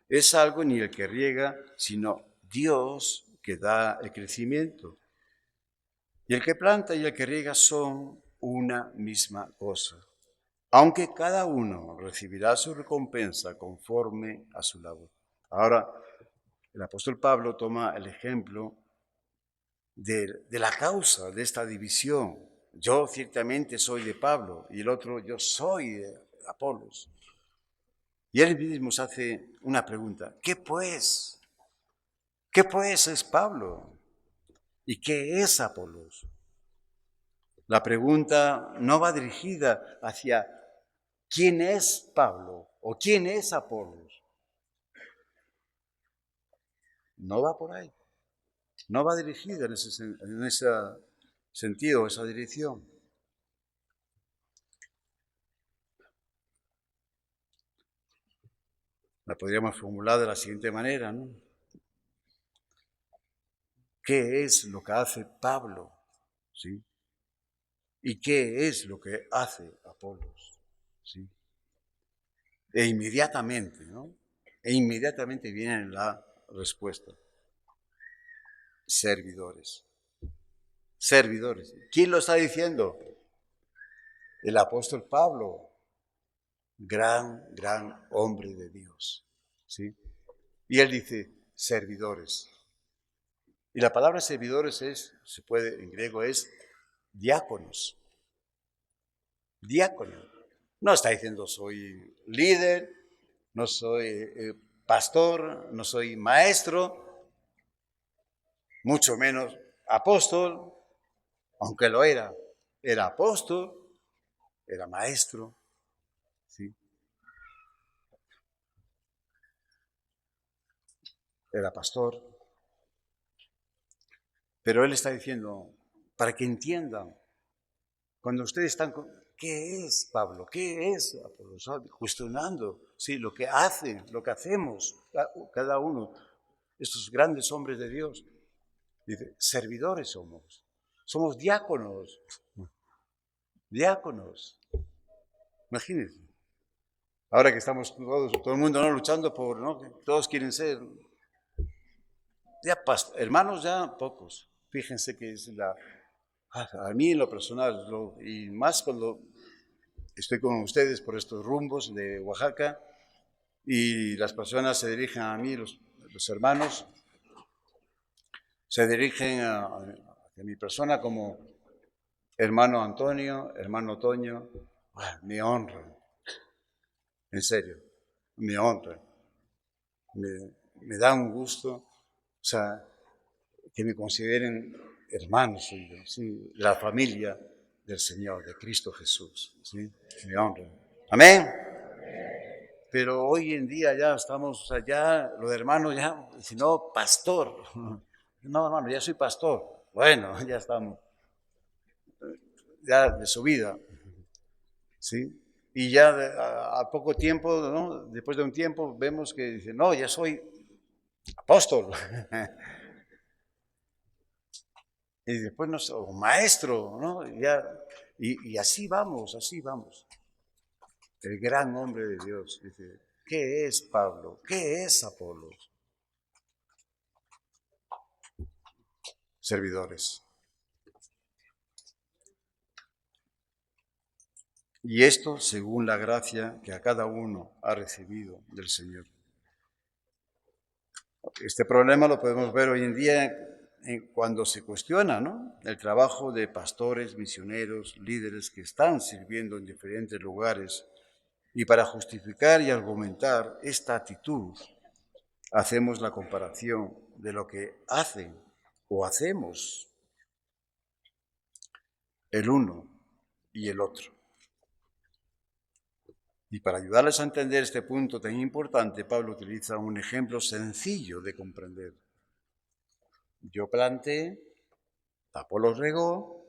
es algo, ni el que riega, sino Dios que da el crecimiento. Y el que planta y el que riega son una misma cosa, aunque cada uno recibirá su recompensa conforme a su labor. Ahora, el apóstol Pablo toma el ejemplo de la causa de esta división. Yo ciertamente soy de Pablo y el otro yo soy de Apolos. Y él mismo se hace una pregunta. ¿Qué pues? ¿Qué pues es Pablo? ¿Y qué es Apolos? La pregunta no va dirigida hacia quién es Pablo o quién es Apolos. No va por ahí. No va dirigida en ese sentido, esa dirección. La podríamos formular de la siguiente manera, ¿no? ¿Qué es lo que hace Pablo? ¿Sí? ¿Y qué es lo que hace Apolos? ¿Sí? E inmediatamente, ¿no? E inmediatamente viene la respuesta. Servidores. Servidores. ¿Quién lo está diciendo? El apóstol Pablo. Gran hombre de Dios. ¿Sí? Y él dice, servidores. Y la palabra servidores en griego es diáconos. Diácono. No está diciendo soy líder, no soy pastor, no soy maestro, mucho menos apóstol, aunque lo era. Era apóstol, era maestro, ¿sí? Era pastor. Pero él está diciendo, para que entiendan, cuando ustedes están, ¿qué es Pablo? ¿Qué es Apolos? Cuestionando, sí, lo que hacen, lo que hacemos, cada uno, estos grandes hombres de Dios. Dice, servidores somos diáconos, diáconos. Imagínense, ahora que estamos todo el mundo, ¿no?, luchando por, ¿no?, todos quieren ser, ya hermanos ya pocos. Fíjense que es a mí en lo personal, y más cuando estoy con ustedes por estos rumbos de Oaxaca y las personas se dirigen a mí, los hermanos, se dirigen a mi persona como hermano Antonio, hermano Toño. Me honran, en serio, me honran, me da un gusto, o sea, que me consideren hermanos suyos, ¿sí?, la familia del Señor, de Cristo Jesús, ¿sí? Me honran. Amén. Pero hoy en día ya estamos, o sea, ya lo de hermano, ya, si no, pastor. No, hermano, ya soy pastor. Bueno, ya estamos, ya de su vida, ¿sí? Y ya a poco tiempo, ¿no?, después de un tiempo, vemos que dice, no, ya soy apóstol. Y después, no sé, o maestro, ¿no? Ya, y así vamos, así vamos. El gran hombre de Dios dice, ¿qué es Pablo? ¿Qué es Apolos? Servidores. Y esto según la gracia que a cada uno ha recibido del Señor. Este problema lo podemos ver hoy en día cuando se cuestiona, ¿no?, el trabajo de pastores, misioneros, líderes que están sirviendo en diferentes lugares. Y para justificar y argumentar esta actitud, hacemos la comparación de lo que hacen o hacemos el uno y el otro. Y para ayudarles a entender este punto tan importante, Pablo utiliza un ejemplo sencillo de comprender. Yo planté, Apolos regó,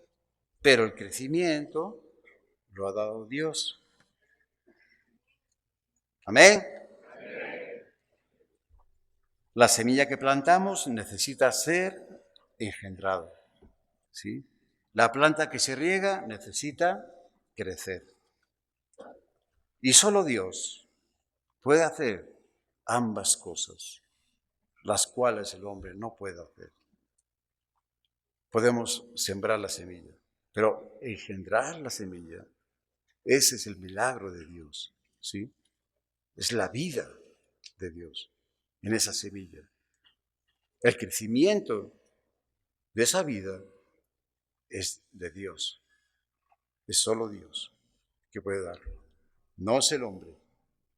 pero el crecimiento lo ha dado Dios. Amén. La semilla que plantamos necesita ser engendrada, ¿sí? La planta que se riega necesita crecer. Y solo Dios puede hacer ambas cosas, las cuales el hombre no puede hacer. Podemos sembrar la semilla, pero engendrar la semilla, ese es el milagro de Dios, ¿sí? Es la vida de Dios en esa semilla. El crecimiento de esa vida es de Dios. Es solo Dios que puede darlo. No es el hombre,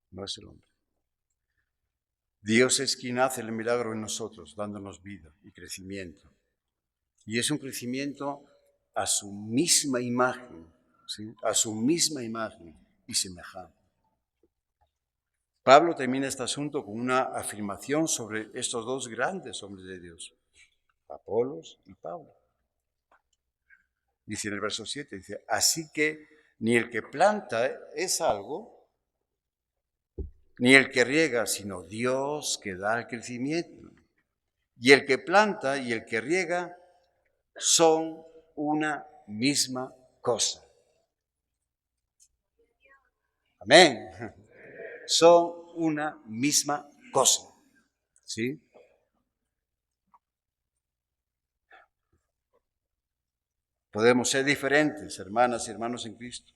no es el hombre. Dios es quien hace el milagro en nosotros, dándonos vida y crecimiento. Y es un crecimiento a su misma imagen, ¿sí? A su misma imagen y semejanza. Pablo termina este asunto con una afirmación sobre estos dos grandes hombres de Dios, Apolos y Pablo. Dice en el verso 7, dice, así que ni el que planta es algo, ni el que riega, sino Dios que da el crecimiento. Y el que planta y el que riega son una misma cosa. Amén. Son una misma cosa. ¿Sí? Podemos ser diferentes, hermanas y hermanos en Cristo,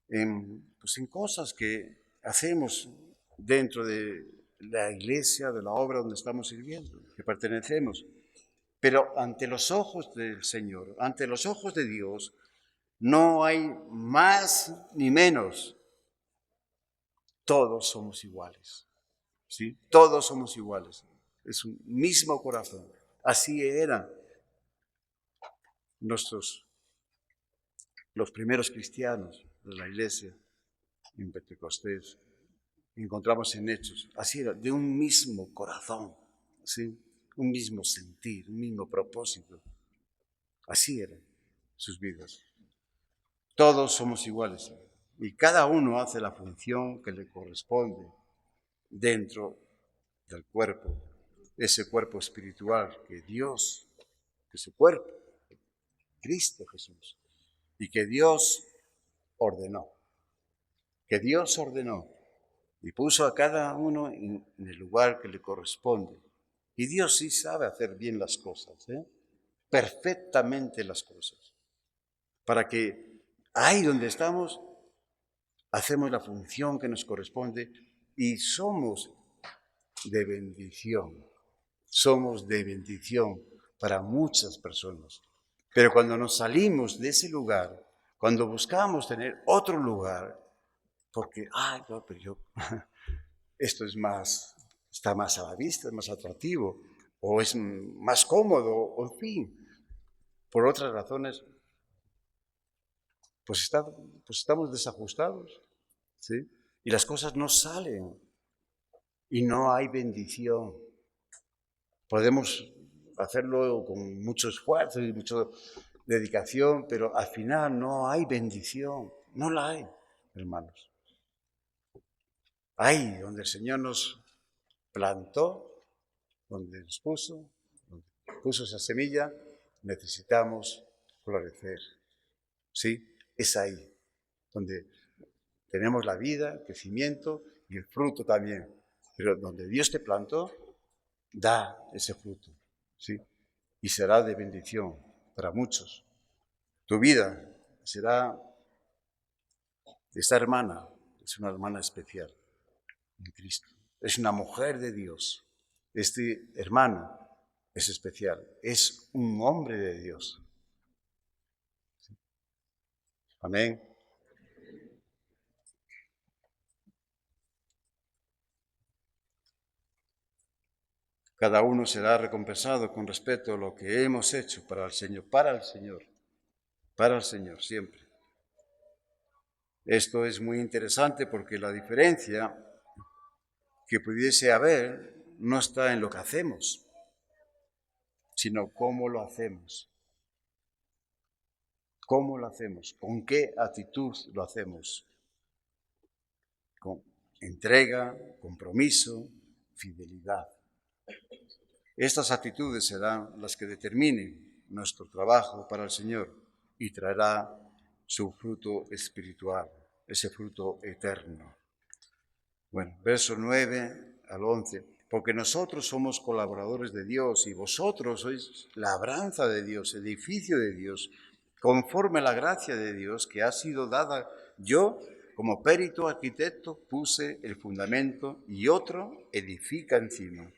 pues en cosas que hacemos dentro de la iglesia, de la obra donde estamos sirviendo, que pertenecemos. Pero ante los ojos del Señor, ante los ojos de Dios, no hay más ni menos. Todos somos iguales. ¿Sí? Todos somos iguales. Es un mismo corazón. Así eran los primeros cristianos de la iglesia en Pentecostés. Encontramos en Hechos. Así era, de un mismo corazón. ¿Sí? Un mismo sentir, un mismo propósito. Así eran sus vidas. Todos somos iguales y cada uno hace la función que le corresponde dentro del cuerpo, ese cuerpo espiritual que Dios, que su cuerpo, Cristo Jesús, y que Dios ordenó, y puso a cada uno en el lugar que le corresponde. Y Dios sí sabe hacer bien las cosas, perfectamente las cosas, para que ahí donde estamos hacemos la función que nos corresponde y somos de bendición. Somos de bendición para muchas personas. Pero cuando nos salimos de ese lugar, cuando buscamos tener otro lugar, porque, no, pero yo, esto es más, está más a la vista, es más atractivo, o es más cómodo, o en fin, por otras razones, pues estamos desajustados, ¿sí? Y las cosas no salen y no hay bendición. Podemos hacerlo con mucho esfuerzo y mucha dedicación, pero al final no hay bendición, no la hay, hermanos. Ahí donde el Señor nos plantó, donde nos puso, donde puso esa semilla, necesitamos florecer. ¿Sí? Es ahí donde tenemos la vida, el crecimiento y el fruto también. Pero donde Dios te plantó, da ese fruto, ¿sí? Y será de bendición para muchos. Tu vida será, esta hermana es una hermana especial en Cristo. Es una mujer de Dios. Este hermano es especial. Es un hombre de Dios. ¿Sí? Amén. Cada uno será recompensado con respecto a lo que hemos hecho para el Señor, para el Señor siempre. Esto es muy interesante porque la diferencia que pudiese haber no está en lo que hacemos, sino cómo lo hacemos. ¿Cómo lo hacemos? ¿Con qué actitud lo hacemos? Con entrega, compromiso, fidelidad. Estas actitudes serán las que determinen nuestro trabajo para el Señor y traerá su fruto espiritual, ese fruto eterno. Bueno, verso 9 al 11. Porque nosotros somos colaboradores de Dios y vosotros sois labranza de Dios, edificio de Dios, conforme a la gracia de Dios que ha sido dada. Yo, como perito arquitecto, puse el fundamento y otro edifica encima.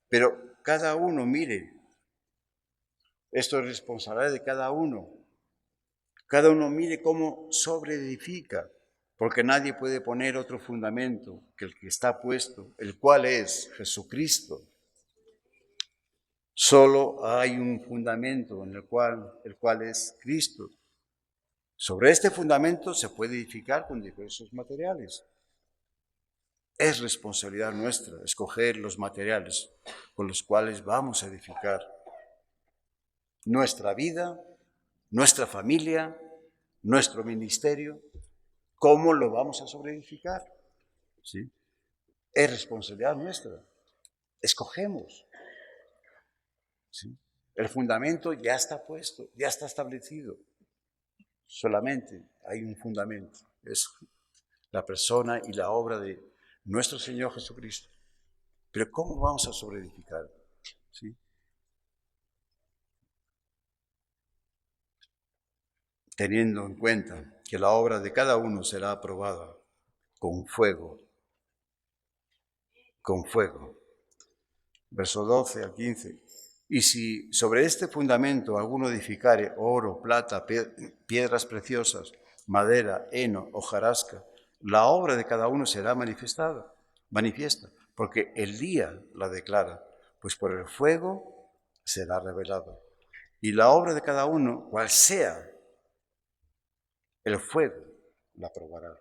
Pero cada uno mire, esto es responsabilidad de cada uno. Cada uno mire cómo sobreedifica, porque nadie puede poner otro fundamento que el que está puesto, el cual es Jesucristo. Solo hay un fundamento en el cual es Cristo. Sobre este fundamento se puede edificar con diversos materiales. Es responsabilidad nuestra escoger los materiales con los cuales vamos a edificar nuestra vida, nuestra familia, nuestro ministerio. ¿Cómo lo vamos a sobreedificar? ¿Sí? Es responsabilidad nuestra. Escogemos. ¿Sí? El fundamento ya está puesto, ya está establecido. Solamente hay un fundamento. Es la persona y la obra de nuestro Señor Jesucristo. Pero ¿cómo vamos a sobreedificar? ¿Sí? Teniendo en cuenta que la obra de cada uno será aprobada con fuego. Con fuego. Verso 12 al 15. Y si sobre este fundamento alguno edificare oro, plata, piedras preciosas, madera, heno, hojarasca, la obra de cada uno será manifiesta, porque el día la declara, pues por el fuego será revelado. Y la obra de cada uno, cual sea, el fuego la probará.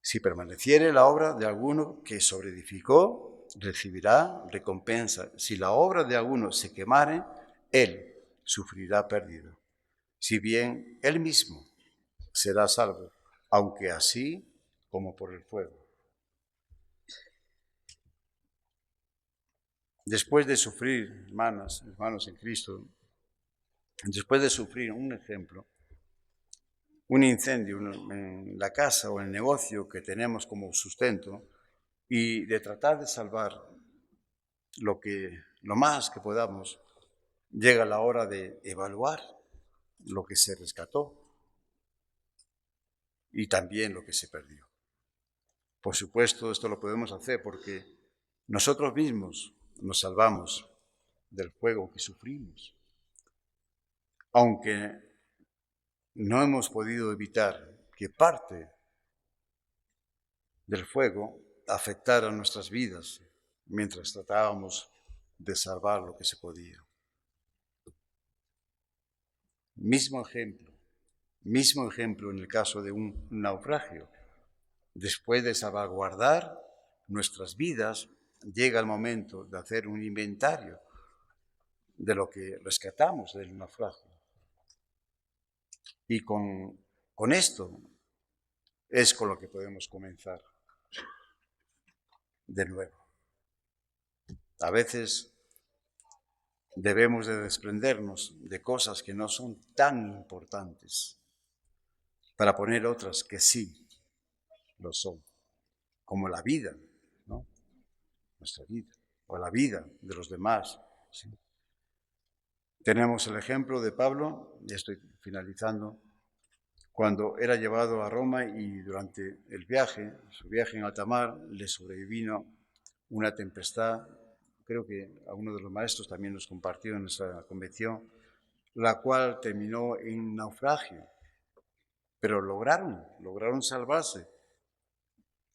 Si permaneciere la obra de alguno que sobreedificó, recibirá recompensa. Si la obra de alguno se quemare, él sufrirá pérdida. Si bien él mismo será salvo, aunque así como por el fuego. Después de sufrir, hermanos en Cristo, después de sufrir un ejemplo, un incendio en la casa o en el negocio que tenemos como sustento, y de tratar de salvar lo más que podamos, llega la hora de evaluar lo que se rescató y también lo que se perdió. Por supuesto, esto lo podemos hacer porque nosotros mismos nos salvamos del fuego que sufrimos, aunque no hemos podido evitar que parte del fuego afectara nuestras vidas mientras tratábamos de salvar lo que se podía. Mismo ejemplo en el caso de un naufragio. Después de salvaguardar nuestras vidas, llega el momento de hacer un inventario de lo que rescatamos del naufragio. Y con esto es con lo que podemos comenzar de nuevo. A veces debemos de desprendernos de cosas que no son tan importantes para poner otras que sí lo son, como la vida, ¿no? Nuestra vida, o la vida de los demás. ¿Sí? Tenemos el ejemplo de Pablo, ya estoy finalizando, cuando era llevado a Roma y durante su viaje en alta mar, le sobrevino una tempestad. Creo que a uno de los maestros también nos compartió en nuestra convención, la cual terminó en naufragio. Pero lograron salvarse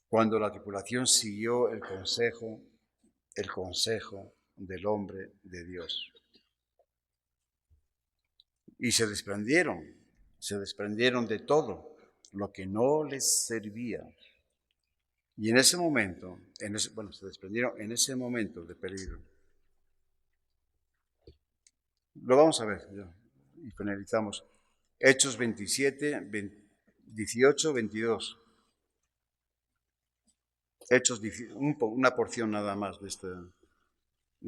cuando la tripulación siguió el consejo del hombre de Dios. Y se desprendieron de todo lo que no les servía. Y en ese momento, se desprendieron en ese momento de peligro. Lo vamos a ver ya, y finalizamos. Hechos 27, 18, 22. Hechos, una porción nada más de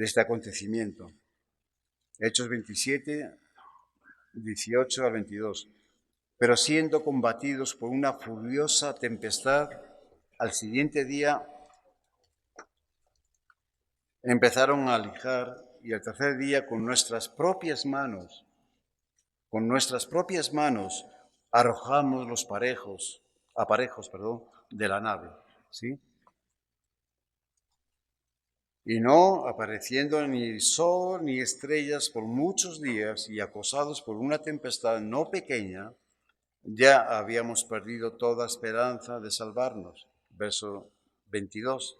este acontecimiento. Hechos 27, 18 al 22. Pero siendo combatidos por una furiosa tempestad, al siguiente día empezaron a lijar y al tercer día con nuestras propias manos arrojamos los aparejos de la nave, ¿sí? Y no apareciendo ni sol ni estrellas por muchos días y acosados por una tempestad no pequeña, ya habíamos perdido toda esperanza de salvarnos. Verso 22,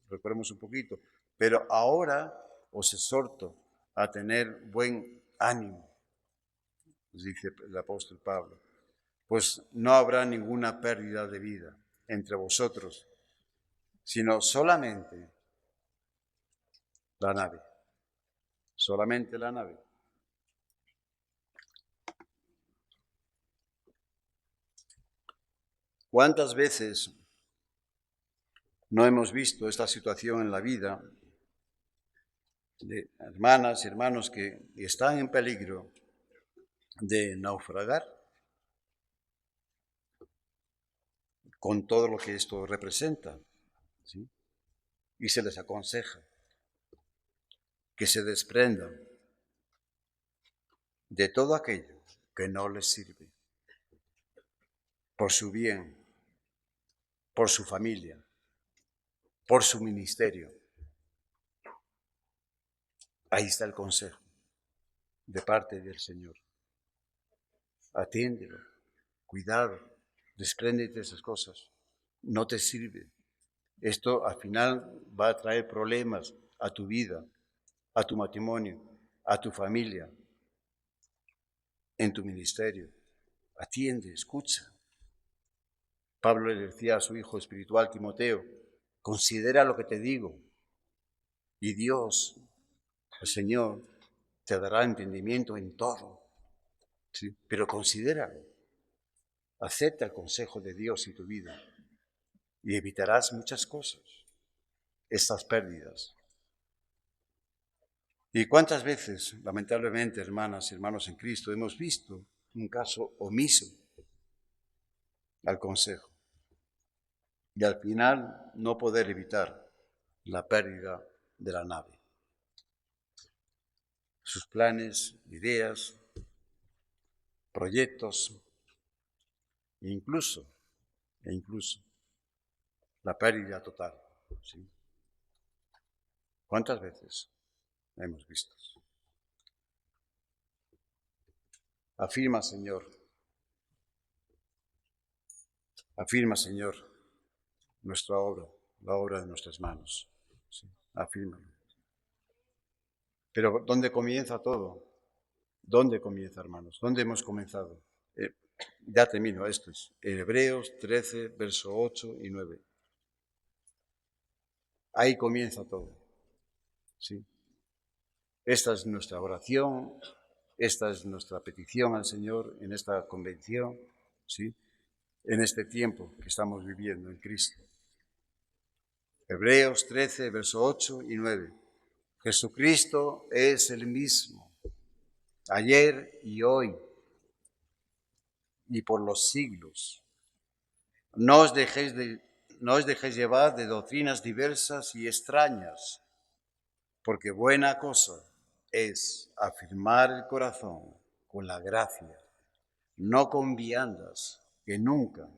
recordemos un poquito. Pero ahora os exhorto a tener buen ánimo, dice el apóstol Pablo, pues no habrá ninguna pérdida de vida entre vosotros, sino solamente la nave, solamente la nave. ¿Cuántas veces no hemos visto esta situación en la vida de hermanas y hermanos que están en peligro de naufragar con todo lo que esto representa? ¿Sí? Y se les aconseja que se desprendan de todo aquello que no les sirve, por su bien, por su familia, por su ministerio. Ahí está el consejo de parte del Señor. Atiéndelo, cuidado, despréndete de esas cosas. No te sirve. Esto al final va a traer problemas a tu vida, a tu matrimonio, a tu familia, en tu ministerio. Atiende, escucha. Pablo le decía a su hijo espiritual Timoteo, considera lo que te digo y Dios, el Señor, te dará entendimiento en todo. ¿Sí? Pero considéralo. Acepta el consejo de Dios en tu vida y evitarás muchas cosas, estas pérdidas. ¿Y cuántas veces, lamentablemente, hermanas y hermanos en Cristo, hemos visto un caso omiso al consejo y al final no poder evitar la pérdida de la nave? Sus planes, ideas, proyectos e incluso la pérdida total. ¿Sí? ¿Cuántas veces hemos visto? Afirma, Señor, nuestra obra, la obra de nuestras manos. ¿Sí? Afírmalo. Pero ¿dónde comienza todo? ¿Dónde comienza, hermanos? ¿Dónde hemos comenzado? Ya termino, esto es Hebreos 13, verso 8 y 9. Ahí comienza todo. ¿Sí? Esta es nuestra oración, esta es nuestra petición al Señor en esta convención, ¿sí? En este tiempo que estamos viviendo en Cristo. Hebreos 13, verso 8 y 9. Jesucristo es el mismo, ayer y hoy, y por los siglos. No os dejéis llevar de doctrinas diversas y extrañas, porque buena cosa es afirmar el corazón con la gracia, no con viandas que nunca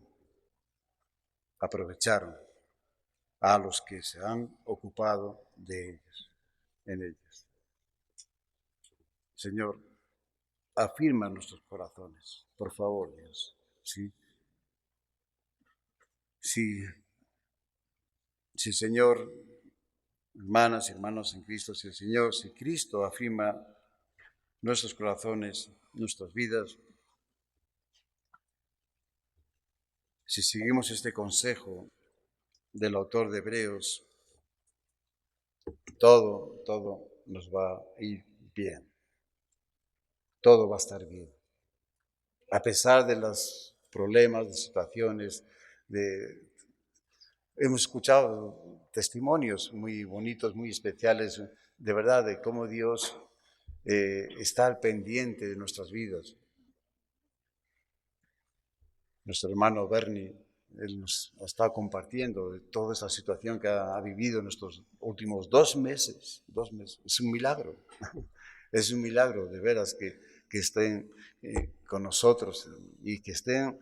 aprovecharon a los que se han ocupado de ellas, en ellas. Señor, afirma nuestros corazones, por favor, Dios. Sí, sí, sí, Señor, hermanas y hermanos en Cristo, si el Señor, si Cristo afirma nuestros corazones, nuestras vidas, si seguimos este consejo del autor de Hebreos, todo nos va a ir bien. Todo va a estar bien. A pesar de los problemas, de situaciones, hemos escuchado testimonios muy bonitos, muy especiales, de verdad, de cómo Dios está al pendiente de nuestras vidas. Nuestro hermano Bernie, él nos está compartiendo de toda esta situación que ha vivido en estos últimos 2 meses. 2 meses. Es un milagro. Es un milagro, de veras, que estén con nosotros y que estén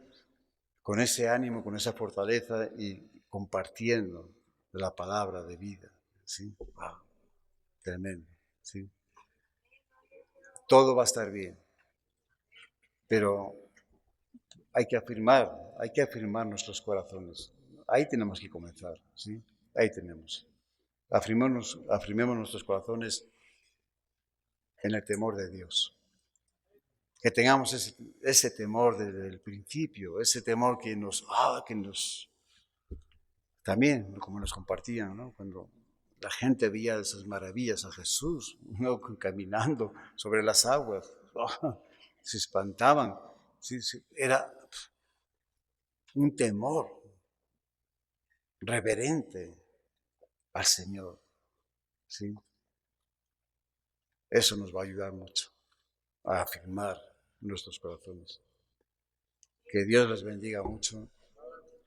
con ese ánimo, con esa fortaleza y compartiendo la palabra de vida. ¿Sí? Wow, tremendo. ¿Sí? Todo va a estar bien, pero hay que afirmar nuestros corazones. Ahí tenemos que comenzar, ¿sí? Ahí tenemos. afirmemos nuestros corazones en el temor de Dios. Que tengamos ese temor desde el principio, ese temor que nos también, como nos compartían, ¿no? Cuando la gente veía esas maravillas a Jesús, ¿no? Caminando sobre las aguas, se espantaban. Sí, era un temor reverente al Señor. ¿Sí? Eso nos va a ayudar mucho a afirmar nuestros corazones. Que Dios les bendiga mucho.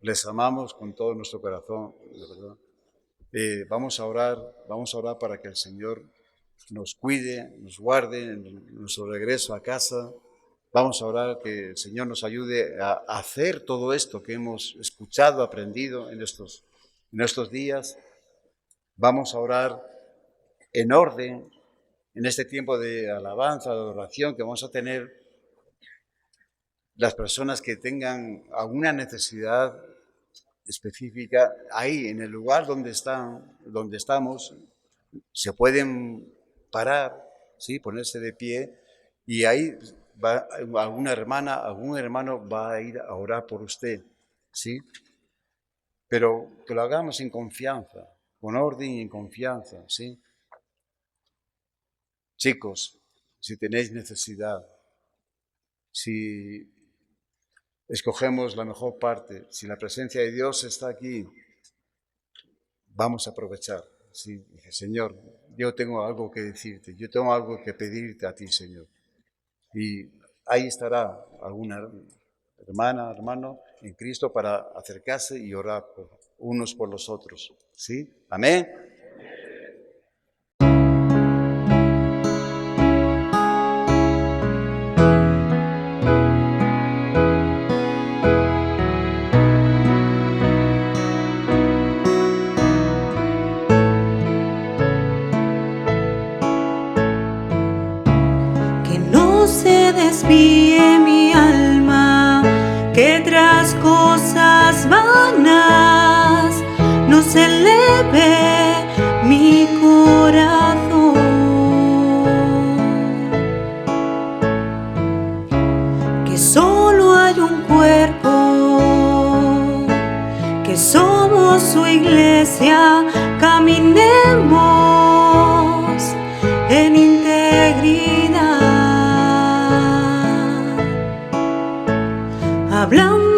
Les amamos con todo nuestro corazón, de verdad. Vamos a orar para que el Señor nos cuide, nos guarde en nuestro regreso a casa. Vamos a orar que el Señor nos ayude a hacer todo esto que hemos escuchado, aprendido en estos días. Vamos a orar en orden en este tiempo de alabanza, de adoración que vamos a tener. Las personas que tengan alguna necesidad específica, ahí en el lugar donde estamos, se pueden parar, ¿sí? Ponerse de pie, y ahí alguna hermana, algún hermano va a ir a orar por usted, ¿sí? Pero que lo hagamos en confianza, con orden y en confianza, ¿sí? Chicos, si tenéis necesidad, si escogemos la mejor parte, si la presencia de Dios está aquí, vamos a aprovechar. Sí, dije, Señor, yo tengo algo que decirte, yo tengo algo que pedirte a ti, Señor. Y ahí estará alguna hermana, hermano en Cristo para acercarse y orar unos por los otros. ¿Sí? Amén. Desvíe mi alma, que tras cosas vanas no se eleve mi corazón, que solo hay un cuerpo, que somos su iglesia, caminemos en integridad. Hablando